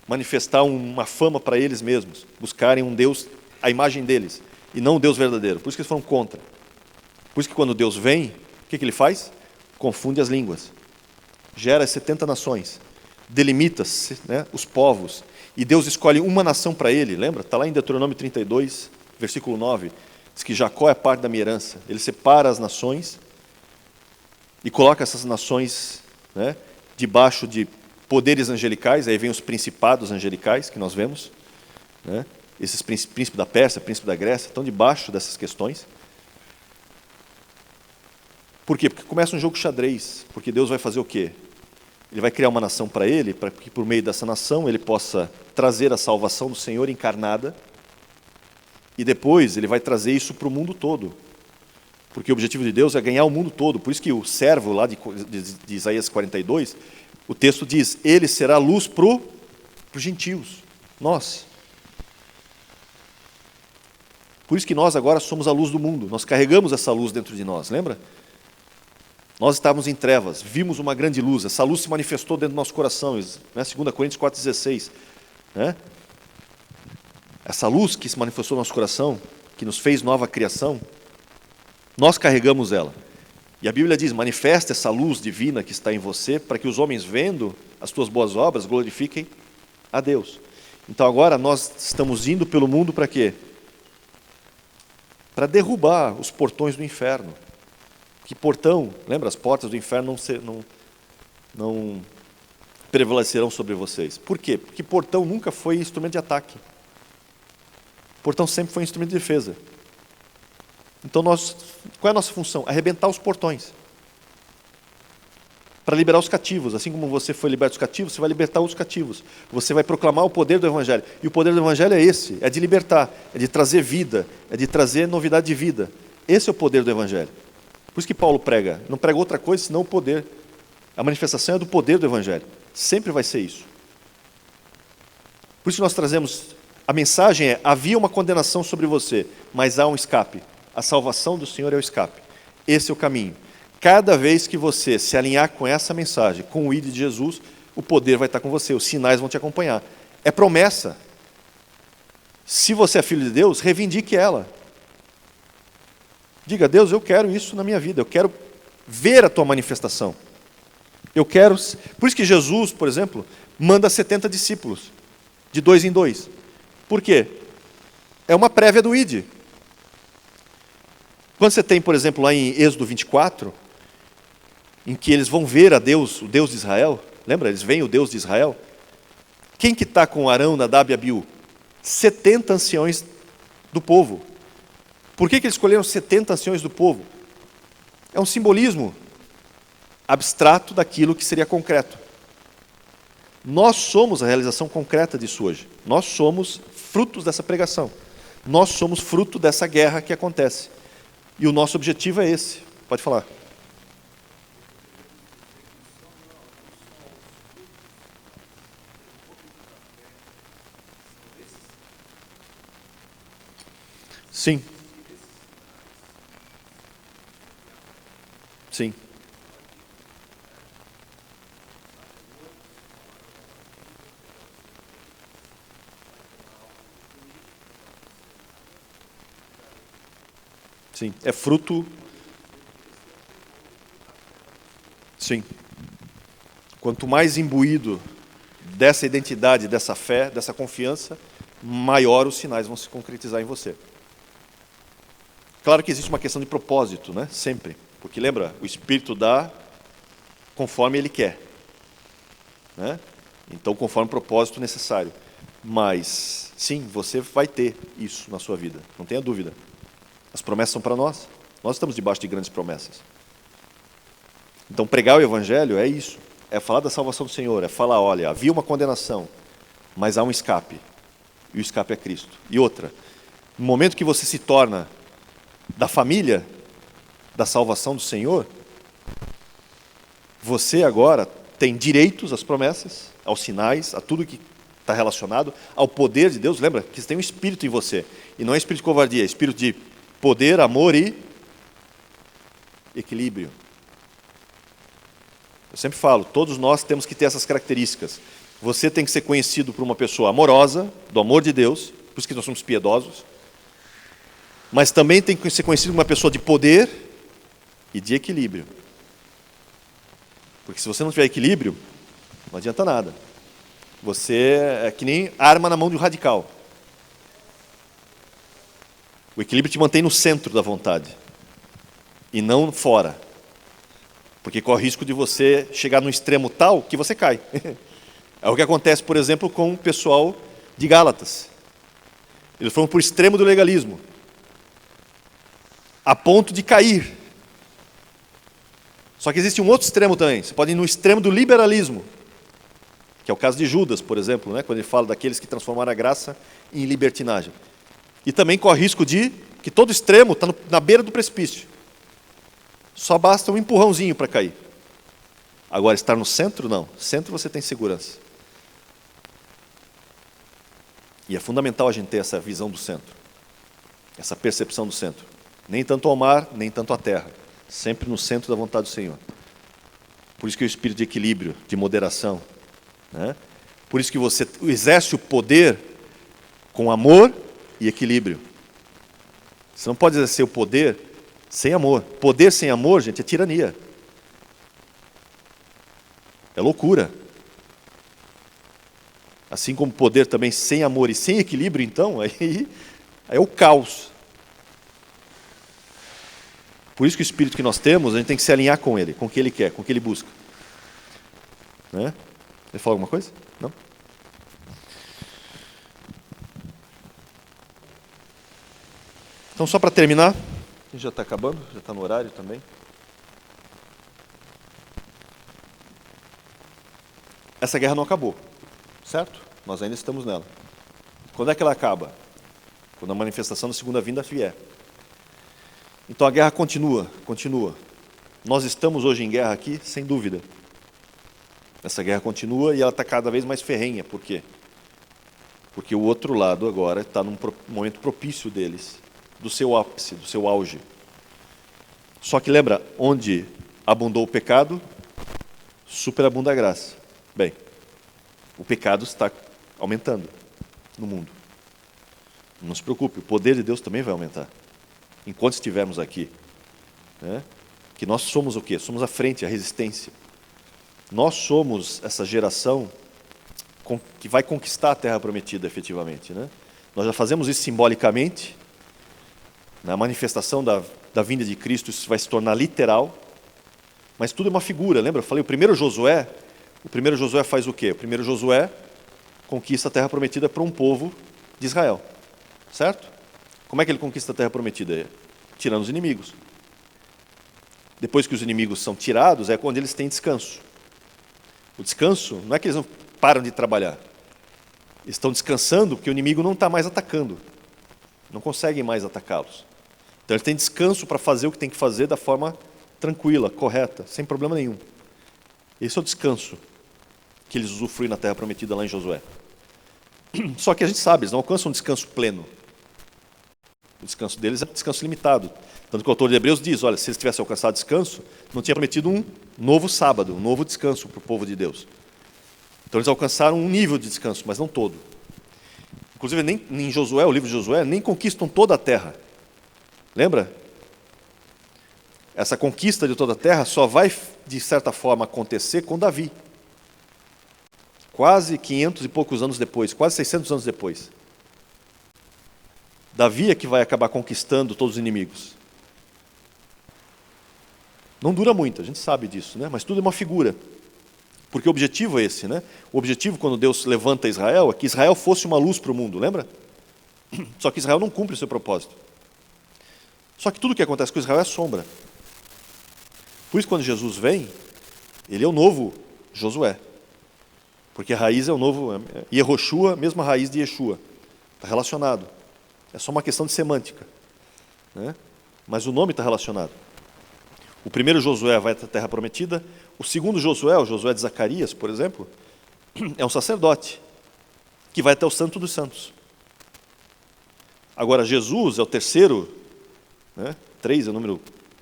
Manifestar uma fama para eles mesmos. Buscarem um Deus, a imagem deles, e não o Deus verdadeiro. Por isso que eles foram contra. Por isso que quando Deus vem, o que ele faz? Confunde as línguas. Gera as 70 nações. Delimita, né, os povos. E Deus escolhe uma nação para ele. Lembra? Está lá em Deuteronômio 32, versículo 9. Diz que Jacó é parte da minha herança. Ele separa as nações e coloca essas nações, né, debaixo de poderes angelicais. Aí vem os principados angelicais que nós vemos, né? Esses príncipes da Pérsia, príncipe da Grécia, estão debaixo dessas questões. Por quê? Porque começa um jogo xadrez. Porque Deus vai fazer o quê? Ele vai criar uma nação para ele, para que por meio dessa nação ele possa trazer a salvação do Senhor encarnada, e depois ele vai trazer isso para o mundo todo. Porque o objetivo de Deus é ganhar o mundo todo. Por isso que o servo lá de Isaías 42, o texto diz, ele será luz para os gentios, nós. Por isso que nós agora somos a luz do mundo, nós carregamos essa luz dentro de nós, lembra? Nós estávamos em trevas, vimos uma grande luz, essa luz se manifestou dentro do nosso coração, né? 2 Coríntios 4,16. Né? Essa luz que se manifestou no nosso coração, que nos fez nova criação, nós carregamos ela. E a Bíblia diz, manifesta essa luz divina que está em você, para que os homens vendo as tuas boas obras glorifiquem a Deus. Então agora nós estamos indo pelo mundo para quê? Para derrubar os portões do inferno. Que portão, lembra, as portas do inferno não prevalecerão sobre vocês. Por quê? Porque portão nunca foi instrumento de ataque. Portão sempre foi instrumento de defesa. Então qual é a nossa função? Arrebentar os portões. Para liberar os cativos. Assim como você foi liberto dos cativos, você vai libertar os cativos. Você vai proclamar o poder do Evangelho. E o poder do Evangelho é esse, é de libertar, é de trazer vida, é de trazer novidade de vida. Esse é o poder do Evangelho. Por isso que Paulo prega, não prega outra coisa senão o poder. A manifestação é do poder do Evangelho. Sempre vai ser isso. Por isso que nós trazemos, a mensagem é, havia uma condenação sobre você, mas há um escape. A salvação do Senhor é o escape. Esse é o caminho. Cada vez que você se alinhar com essa mensagem, com o ID de Jesus, o poder vai estar com você, os sinais vão te acompanhar. É promessa. Se você é filho de Deus, reivindique ela. Diga, Deus, eu quero isso na minha vida, eu quero ver a tua manifestação. Eu quero... Por isso que Jesus, por exemplo, manda 70 discípulos, de 2 em 2. Por quê? É uma prévia do ID. Quando você tem, por exemplo, lá em Êxodo 24, em que eles vão ver a Deus, o Deus de Israel, lembra? Eles veem o Deus de Israel. Quem que está com Arão, Nadab e Abiú? 70 anciões do povo. Por que eles escolheram 70 anciões do povo? É um simbolismo abstrato daquilo que seria concreto. Nós somos a realização concreta disso hoje. Nós somos frutos dessa pregação. Nós somos fruto dessa guerra que acontece. E o nosso objetivo é esse. Pode falar. Sim. Sim. Sim. É fruto. Sim. Quanto mais imbuído dessa identidade, dessa fé, dessa confiança, maior os sinais vão se concretizar em você. Claro que existe uma questão de propósito, né? Sempre. Porque lembra, o Espírito dá conforme Ele quer, né? Então, conforme o propósito necessário. Mas, sim, você vai ter isso na sua vida, não tenha dúvida. As promessas são para nós. Nós estamos debaixo de grandes promessas. Então, pregar o Evangelho é isso. É falar da salvação do Senhor, é falar, olha, havia uma condenação, mas há um escape. E o escape é Cristo. E outra, no momento que você se torna da família da salvação do Senhor, você agora tem direitos às promessas, aos sinais, a tudo que está relacionado ao poder de Deus. Lembra que tem um espírito em você. E não é espírito de covardia, é espírito de poder, amor e equilíbrio. Eu sempre falo, todos nós temos que ter essas características. Você tem que ser conhecido por uma pessoa amorosa, do amor de Deus, por isso que nós somos piedosos, mas também tem que ser conhecido como uma pessoa de poder e de equilíbrio. Porque se você não tiver equilíbrio, não adianta nada. Você é que nem arma na mão de um radical. O equilíbrio te mantém no centro da vontade e não fora. Porque corre o risco de você chegar num extremo tal que você cai. É o que acontece, por exemplo, com o pessoal de Gálatas. Eles foram para o extremo do legalismo, a ponto de cair. Só que existe um outro extremo também. Você pode ir no extremo do liberalismo, que é o caso de Judas, por exemplo, né? Quando ele fala daqueles que transformaram a graça em libertinagem. E também corre risco de que todo extremo está na beira do precipício. Só basta um empurrãozinho para cair. Agora, estar no centro, não. No centro você tem segurança. E é fundamental a gente ter essa visão do centro, essa percepção do centro. Nem tanto ao mar, nem tanto à terra. Sempre no centro da vontade do Senhor. Por isso que é o espírito de equilíbrio, de moderação, né? Por isso que você exerce o poder com amor e equilíbrio. Você não pode exercer o poder sem amor. Poder sem amor, gente, é tirania. É loucura. Assim como poder também sem amor e sem equilíbrio, então, aí é o caos. Por isso que o espírito que nós temos, a gente tem que se alinhar com ele, com o que ele quer, com o que ele busca. Né? Ele falou alguma coisa? Não? Então, só para terminar, a gente já está acabando, já está no horário também. Essa guerra não acabou, certo? Nós ainda estamos nela. Quando é que ela acaba? Quando a manifestação da segunda vinda vier. Então a guerra continua. Nós estamos hoje em guerra aqui, sem dúvida. Essa guerra continua e ela está cada vez mais ferrenha. Por quê? Porque o outro lado agora está num momento propício deles, do seu ápice, do seu auge. Só que lembra, onde abundou o pecado, superabunda a graça. Bem, o pecado está aumentando no mundo. Não se preocupe, o poder de Deus também vai aumentar. Enquanto estivermos aqui. Né? Que nós somos o quê? Somos a frente, a resistência. Nós somos essa geração que vai conquistar a Terra Prometida, efetivamente. Né? Nós já fazemos isso simbolicamente. Na manifestação da vinda de Cristo, isso vai se tornar literal. Mas tudo é uma figura, lembra? Eu falei, o primeiro Josué faz o quê? O primeiro Josué conquista a Terra Prometida para um povo de Israel. Certo? Como é que ele conquista a Terra Prometida? Tirando os inimigos. Depois que os inimigos são tirados, é quando eles têm descanso. O descanso não é que eles não param de trabalhar. Eles estão descansando porque o inimigo não está mais atacando. Não conseguem mais atacá-los. Então eles têm descanso para fazer o que tem que fazer da forma tranquila, correta, sem problema nenhum. Esse é o descanso que eles usufruem na Terra Prometida lá em Josué. Só que a gente sabe, eles não alcançam um descanso pleno. O descanso deles é um descanso limitado. Tanto que o autor de Hebreus diz, olha, se eles tivessem alcançado descanso, não tinha prometido um novo sábado, um novo descanso para o povo de Deus. Então eles alcançaram um nível de descanso, mas não todo. Inclusive, nem em Josué, o livro de Josué, nem conquistam toda a terra. Lembra? Essa conquista de toda a terra só vai, de certa forma, acontecer com Davi. Quase 500 e poucos anos depois, quase 600 anos depois. Davi é que vai acabar conquistando todos os inimigos. Não dura muito, a gente sabe disso, né? Mas tudo é uma figura. Porque o objetivo é esse, né? O objetivo, quando Deus levanta Israel, é que Israel fosse uma luz para o mundo, lembra? Só que Israel não cumpre o seu propósito. Só que tudo que acontece com Israel é sombra. Por isso, quando Jesus vem, ele é o novo Josué. Porque a raiz é o novo Yehoshua, mesma raiz de Yeshua. Está relacionado. É só uma questão de semântica, né? Mas o nome está relacionado. O primeiro Josué vai para a terra prometida. O segundo Josué, o Josué de Zacarias, por exemplo, é um sacerdote que vai até o Santo dos Santos. Agora, Jesus é o terceiro, né? 3 é o número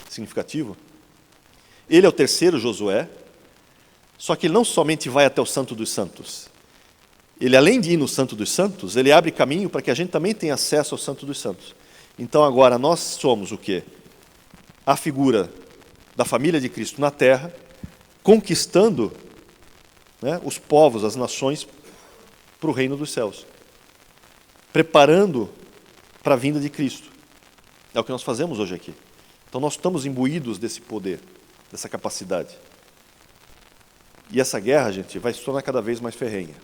significativo. Ele é o terceiro Josué, só que ele não somente vai até o Santo dos Santos. Ele, além de ir no Santo dos Santos, ele abre caminho para que a gente também tenha acesso ao Santo dos Santos. Então, agora, nós somos o quê? A figura da família de Cristo na terra, conquistando, né, os povos, as nações, para o reino dos céus. Preparando para a vinda de Cristo. É o que nós fazemos hoje aqui. Então, nós estamos imbuídos desse poder, dessa capacidade. E essa guerra, gente, vai se tornar cada vez mais ferrenha.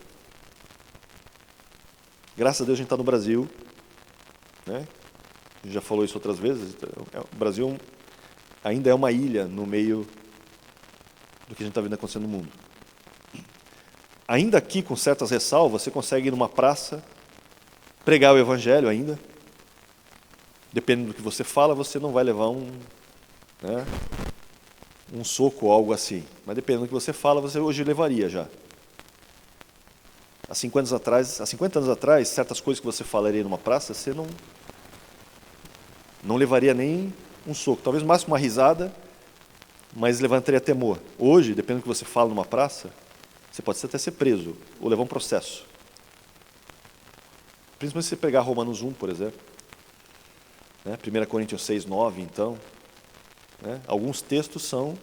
Graças a Deus a gente está no Brasil, né? A gente já falou isso outras vezes. O Brasil ainda é uma ilha no meio do que a gente está vendo acontecendo no mundo. Ainda aqui, com certas ressalvas, você consegue ir numa praça, pregar o Evangelho ainda. Dependendo do que você fala, você não vai levar né, um soco ou algo assim. Mas dependendo do que você fala, você hoje levaria já. Há 50 anos atrás, certas coisas que você falaria numa praça, você não levaria nem um soco. Talvez no máximo uma risada, mas levantaria temor. Hoje, dependendo do que você fala numa praça, você pode até ser preso ou levar um processo. Principalmente se você pegar Romanos 1, por exemplo. Né? 1 Coríntios 6, 9, então. Né? Alguns textos são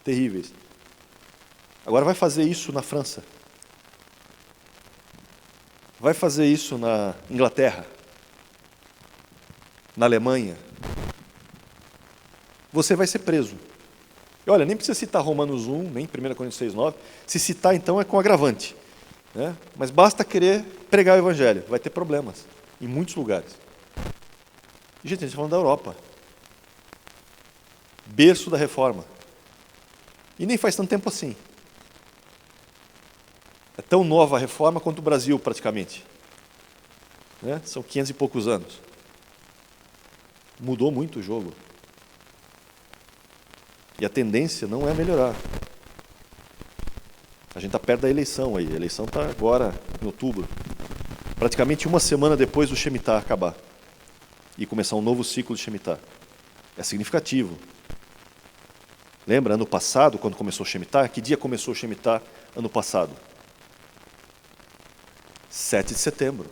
terríveis. Agora vai fazer isso na França. Vai fazer isso na Inglaterra, na Alemanha. Você vai ser preso. E olha, nem precisa citar Romanos 1, nem 1 Coríntios 6, 9. Se citar, então, é com agravante. Né? Mas basta querer pregar o Evangelho. Vai ter problemas em muitos lugares. E, gente, a gente está falando da Europa. Berço da Reforma. E nem faz tanto tempo assim. É tão nova a Reforma quanto o Brasil, praticamente. Né? São 500 e poucos anos. Mudou muito o jogo. E a tendência não é melhorar. A gente está perto da eleição aí. A eleição está agora, em outubro. Praticamente uma semana depois do Shemitah acabar. E começar um novo ciclo de Shemitah. É significativo. Lembra, ano passado, quando começou o Shemitah? Que dia começou o Shemitah ano passado? 7 de setembro.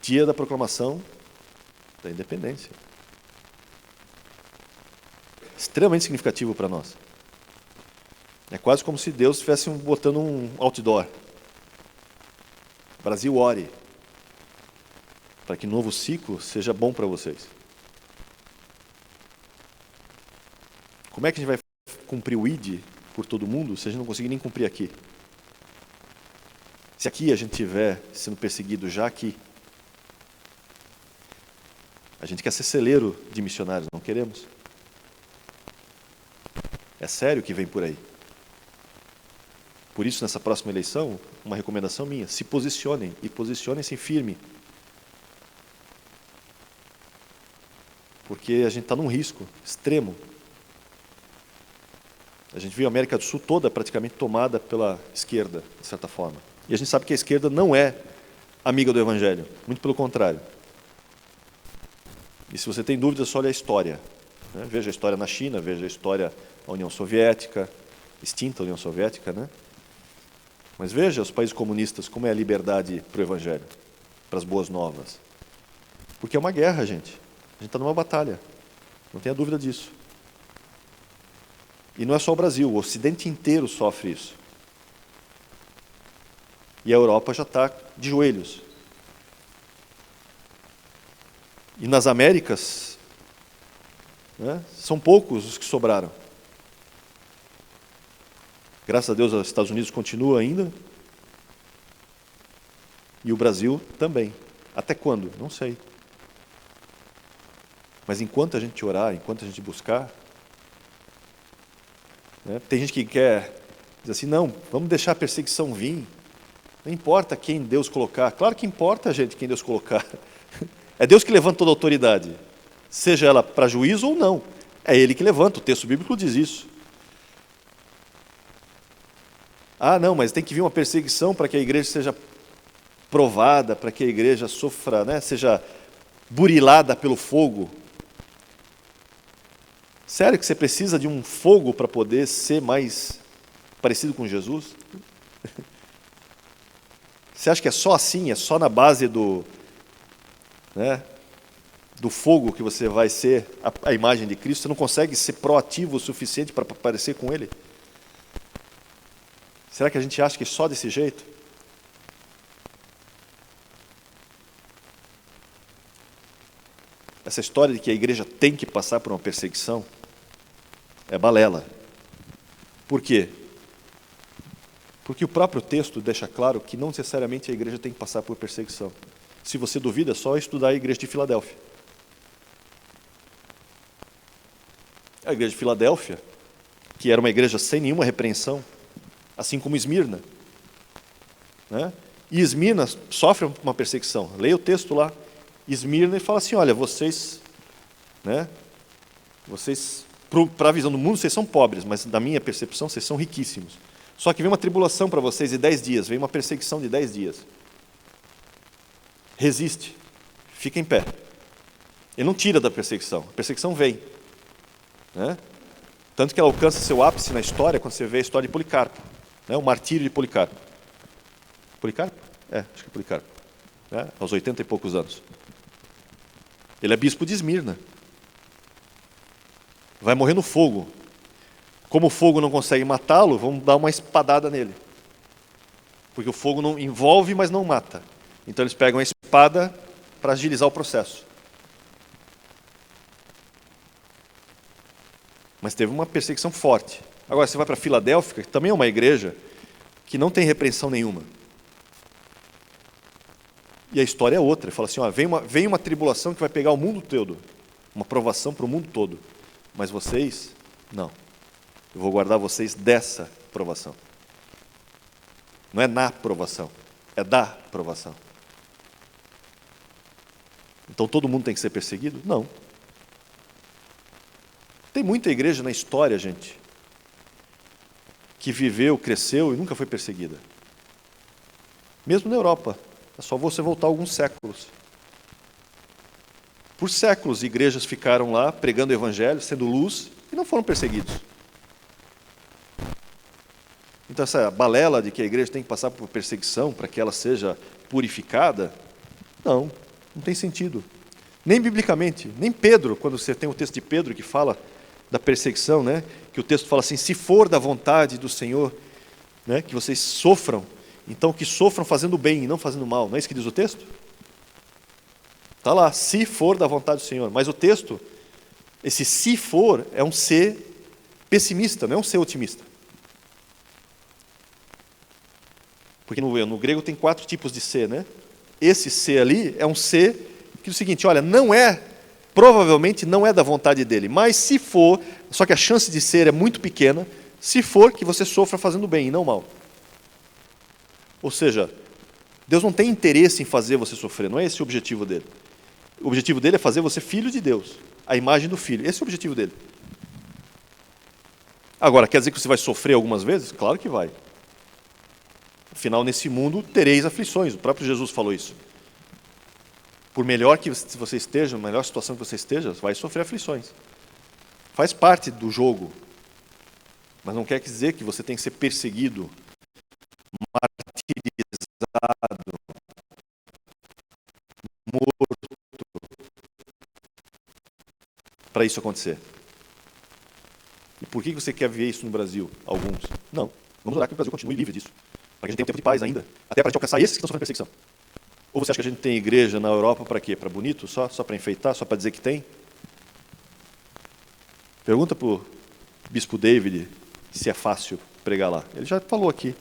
Dia da proclamação da independência. Extremamente significativo para nós. É quase como se Deus estivesse botando um outdoor. Brasil, ore. Para que o novo ciclo seja bom para vocês. Como é que a gente vai cumprir o ID por todo mundo se a gente não conseguir nem cumprir aqui? Se aqui a gente estiver sendo perseguido já aqui, a gente quer ser celeiro de missionários, não queremos? É sério que vem por aí. Por isso, nessa próxima eleição, uma recomendação minha, se posicionem, e posicionem-se firme. Porque a gente está num risco extremo. A gente viu a América do Sul toda praticamente tomada pela esquerda, de certa forma. E a gente sabe que a esquerda não é amiga do Evangelho. Muito pelo contrário. E se você tem dúvidas, só olha a história. Né? Veja a história na China, veja a história da União Soviética, extinta União Soviética, né? Mas veja os países comunistas, como é a liberdade para o Evangelho, para as boas novas. Porque é uma guerra, gente. A gente está numa batalha. Não tenha dúvida disso. E não é só o Brasil, o Ocidente inteiro sofre isso. E a Europa já está de joelhos. E nas Américas, né, são poucos os que sobraram. Graças a Deus, os Estados Unidos continua ainda. E o Brasil também. Até quando? Não sei. Mas enquanto a gente orar, enquanto a gente buscar, né, tem gente que quer dizer assim, não, vamos deixar a perseguição vir. Não importa quem Deus colocar. Claro que importa, gente, quem Deus colocar. É Deus que levanta toda a autoridade. Seja ela para juízo ou não. É Ele que levanta, o texto bíblico diz isso. Ah, não, mas tem que vir uma perseguição para que a igreja seja provada, para que a igreja sofra, né, seja burilada pelo fogo. Sério que você precisa de um fogo para poder ser mais parecido com Jesus? Você acha que é só assim, é só na base do fogo que você vai ser a imagem de Cristo? Você não consegue ser proativo o suficiente para parecer com Ele? Será que a gente acha que é só desse jeito? Essa história de que a igreja tem que passar por uma perseguição é balela. Por quê? Porque o próprio texto deixa claro que não necessariamente a igreja tem que passar por perseguição. Se você duvida, é só estudar a igreja de Filadélfia. A igreja de Filadélfia, que era uma igreja sem nenhuma repreensão, assim como Esmirna, né? E Esmirna sofre uma perseguição. Leia o texto lá. Esmirna e fala assim, olha, vocês, para a visão do mundo, vocês são pobres, mas na minha percepção, vocês são riquíssimos. Só que vem uma tribulação para vocês de 10 dias, vem uma perseguição de 10 dias. Resiste, fica em pé. Ele não tira da perseguição, a perseguição vem. Né? Tanto que ela alcança seu ápice na história, quando você vê a história de Policarpo, né? O martírio de Policarpo. Policarpo? Acho que é Policarpo. Né? Aos 80 e poucos anos. Ele é bispo de Esmirna. Vai morrer no fogo. Como o fogo não consegue matá-lo, vamos dar uma espadada nele. Porque o fogo não envolve, mas não mata. Então eles pegam a espada para agilizar o processo. Mas teve uma perseguição forte. Agora, você vai para Filadélfia, que também é uma igreja que não tem repreensão nenhuma. E a história é outra. Ele fala assim, vem uma tribulação que vai pegar o mundo todo. Uma provação para o mundo todo. Mas vocês, não. Eu vou guardar vocês dessa provação. Não é na provação, é da provação. Então todo mundo tem que ser perseguido? Não. Tem muita igreja na história, gente, que viveu, cresceu e nunca foi perseguida. Mesmo na Europa. É só você voltar alguns séculos. Por séculos, igrejas ficaram lá pregando o evangelho, sendo luz, e não foram perseguidos. Então essa balela de que a igreja tem que passar por perseguição para que ela seja purificada, não tem sentido. Nem biblicamente, nem Pedro, quando você tem o texto de Pedro que fala da perseguição, né, que o texto fala assim, se for da vontade do Senhor, né, que vocês sofram, então que sofram fazendo bem e não fazendo mal. Não é isso que diz o texto? Está lá, se for da vontade do Senhor. Mas o texto, esse se for, é um ser pessimista, não é um ser otimista. Porque no grego tem 4 tipos de ser, né? Esse ser ali é um ser que é o seguinte, olha, provavelmente não é da vontade dele, mas se for, só que a chance de ser é muito pequena, se for que você sofra fazendo bem e não mal. Ou seja, Deus não tem interesse em fazer você sofrer, não é esse o objetivo dele. O objetivo dele é fazer você filho de Deus, a imagem do Filho, esse é o objetivo dele. Agora, quer dizer que você vai sofrer algumas vezes? Claro que vai. Afinal, nesse mundo tereis aflições. O próprio Jesus falou isso. Por melhor que você esteja, melhor situação que você esteja, vai sofrer aflições. Faz parte do jogo. Mas não quer dizer que você tem que ser perseguido, martirizado, morto, para isso acontecer. E por que você quer ver isso no Brasil? Alguns. Não. Vamos orar que o Brasil continue livre disso. Para que a gente tenha um tempo de paz ainda. Até para a gente alcançar esses que estão sofrendo perseguição. Ou você acha que a gente tem igreja na Europa para quê? Para bonito? Só para enfeitar? Só para dizer que tem? Pergunta para o Bispo David se é fácil pregar lá. Ele já falou aqui.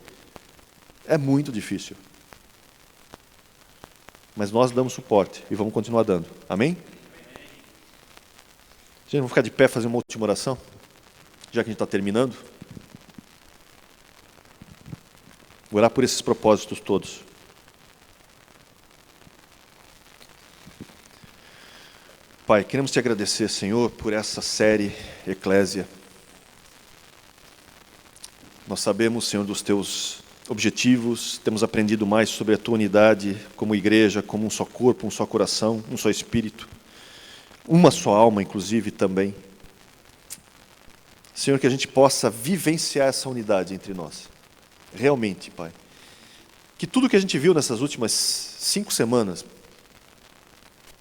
É muito difícil. Mas nós damos suporte e vamos continuar dando. Amém? Gente, vamos ficar de pé e fazer uma última oração? Já que a gente está terminando. Vou orar por esses propósitos todos. Pai, queremos te agradecer, Senhor, por essa série Eclésia. Nós sabemos, Senhor, dos teus objetivos, temos aprendido mais sobre a tua unidade como igreja, como um só corpo, um só coração, um só espírito, uma só alma, inclusive, também. Senhor, que a gente possa vivenciar essa unidade entre nós. Realmente, Pai. Que tudo que a gente viu nessas últimas 5 semanas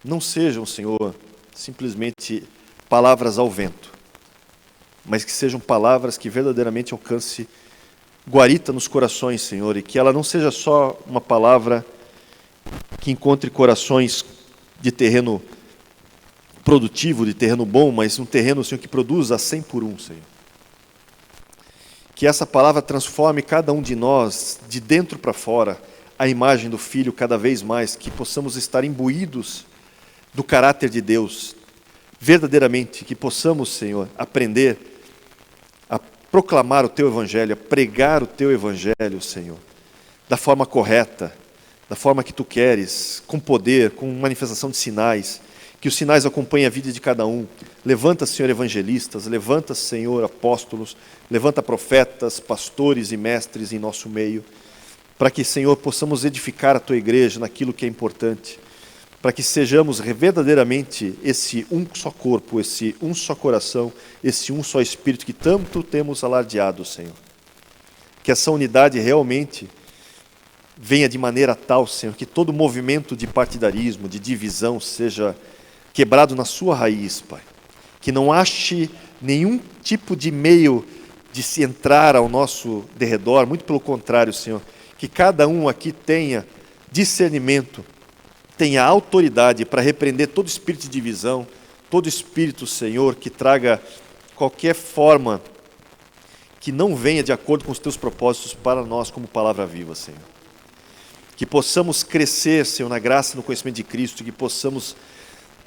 não sejam, Senhor, simplesmente palavras ao vento, mas que sejam palavras que verdadeiramente alcance guarita nos corações, Senhor, e que ela não seja só uma palavra que encontre corações de terreno produtivo, de terreno bom, mas um terreno, Senhor, que produza a 100 por 1, Senhor. Que essa palavra transforme cada um de nós, de dentro para fora, a imagem do Filho cada vez mais, que possamos estar imbuídos do caráter de Deus, verdadeiramente, que possamos, Senhor, aprender a proclamar o Teu Evangelho, a pregar o Teu Evangelho, Senhor, da forma correta, da forma que Tu queres, com poder, com manifestação de sinais, que os sinais acompanhem a vida de cada um. Levanta, Senhor, evangelistas, levanta, Senhor, apóstolos, levanta profetas, pastores e mestres em nosso meio, para que, Senhor, possamos edificar a Tua igreja naquilo que é importante, para que sejamos verdadeiramente esse um só corpo, esse um só coração, esse um só espírito que tanto temos alardeado, Senhor. Que essa unidade realmente venha de maneira tal, Senhor, que todo movimento de partidarismo, de divisão, seja quebrado na sua raiz, Pai. Que não ache nenhum tipo de meio de se entrar ao nosso derredor, muito pelo contrário, Senhor. Que cada um aqui tenha discernimento, tenha autoridade para repreender todo espírito de divisão, todo espírito, Senhor, que traga qualquer forma que não venha de acordo com os Teus propósitos para nós como palavra viva, Senhor. Que possamos crescer, Senhor, na graça e no conhecimento de Cristo, que possamos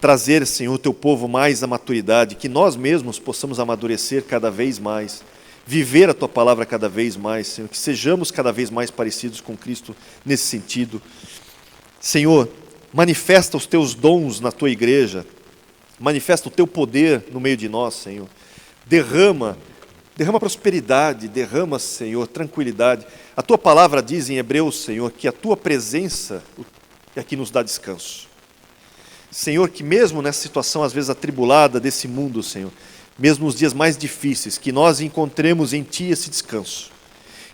trazer, Senhor, o Teu povo mais à maturidade, que nós mesmos possamos amadurecer cada vez mais, viver a Tua palavra cada vez mais, Senhor, que sejamos cada vez mais parecidos com Cristo nesse sentido. Senhor, manifesta os Teus dons na Tua igreja, manifesta o Teu poder no meio de nós, Senhor. Derrama prosperidade, derrama, Senhor, tranquilidade. A Tua palavra diz em Hebreus, Senhor, que a Tua presença é que nos dá descanso. Senhor, que mesmo nessa situação às vezes atribulada desse mundo, Senhor, mesmo nos dias mais difíceis, que nós encontremos em Ti esse descanso.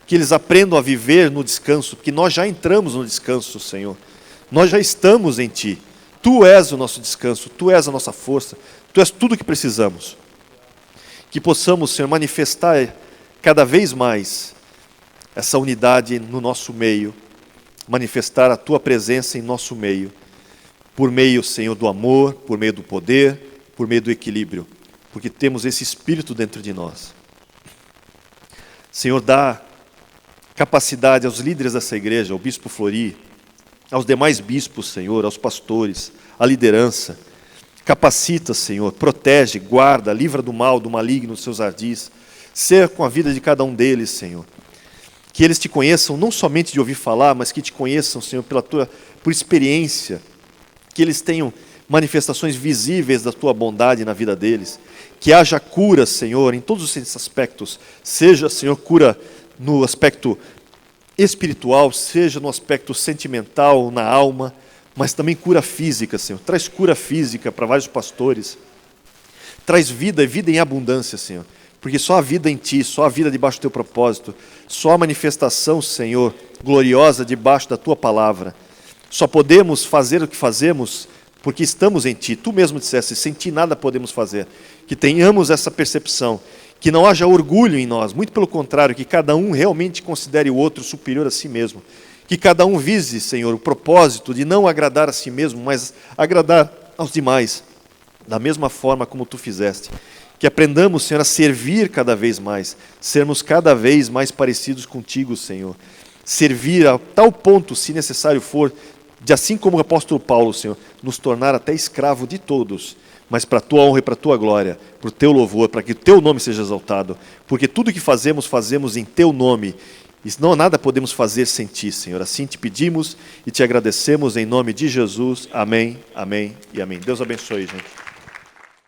Que eles aprendam a viver no descanso, porque nós já entramos no descanso, Senhor. Nós já estamos em Ti. Tu és o nosso descanso, Tu és a nossa força, Tu és tudo o que precisamos. Que possamos, Senhor, manifestar cada vez mais essa unidade no nosso meio, manifestar a Tua presença em nosso meio, por meio, Senhor, do amor, por meio do poder, por meio do equilíbrio, porque temos esse Espírito dentro de nós. Senhor, dá capacidade aos líderes dessa igreja, ao Bispo Flori, aos demais bispos, Senhor, aos pastores, à liderança. Capacita, Senhor, protege, guarda, livra do mal, do maligno, dos seus ardis. Ser com a vida de cada um deles, Senhor. Que eles Te conheçam não somente de ouvir falar, mas que Te conheçam, Senhor, por experiência. Que eles tenham manifestações visíveis da Tua bondade na vida deles. Que haja cura, Senhor, em todos esses aspectos. Seja, Senhor, cura no aspecto espiritual, seja no aspecto sentimental, na alma, mas também cura física, Senhor. Traz cura física para vários pastores. Traz vida e vida em abundância, Senhor. Porque só a vida em Ti, só a vida debaixo do Teu propósito, só a manifestação, Senhor, gloriosa debaixo da Tua palavra. Só podemos fazer o que fazemos porque estamos em Ti. Tu mesmo disseste, sem Ti nada podemos fazer. Que tenhamos essa percepção, que não haja orgulho em nós, muito pelo contrário, que cada um realmente considere o outro superior a si mesmo. Que cada um vise, Senhor, o propósito de não agradar a si mesmo, mas agradar aos demais, da mesma forma como Tu fizeste. Que aprendamos, Senhor, a servir cada vez mais, sermos cada vez mais parecidos contigo, Senhor. Servir a tal ponto, se necessário for, de assim como o apóstolo Paulo, Senhor, nos tornar até escravo de todos, mas para a Tua honra e para a Tua glória, para o Teu louvor, para que o Teu nome seja exaltado, porque tudo que fazemos, fazemos em Teu nome, e não nada podemos fazer sem Ti, Senhor. Assim te pedimos e te agradecemos em nome de Jesus. Amém, amém e amém. Deus abençoe, gente.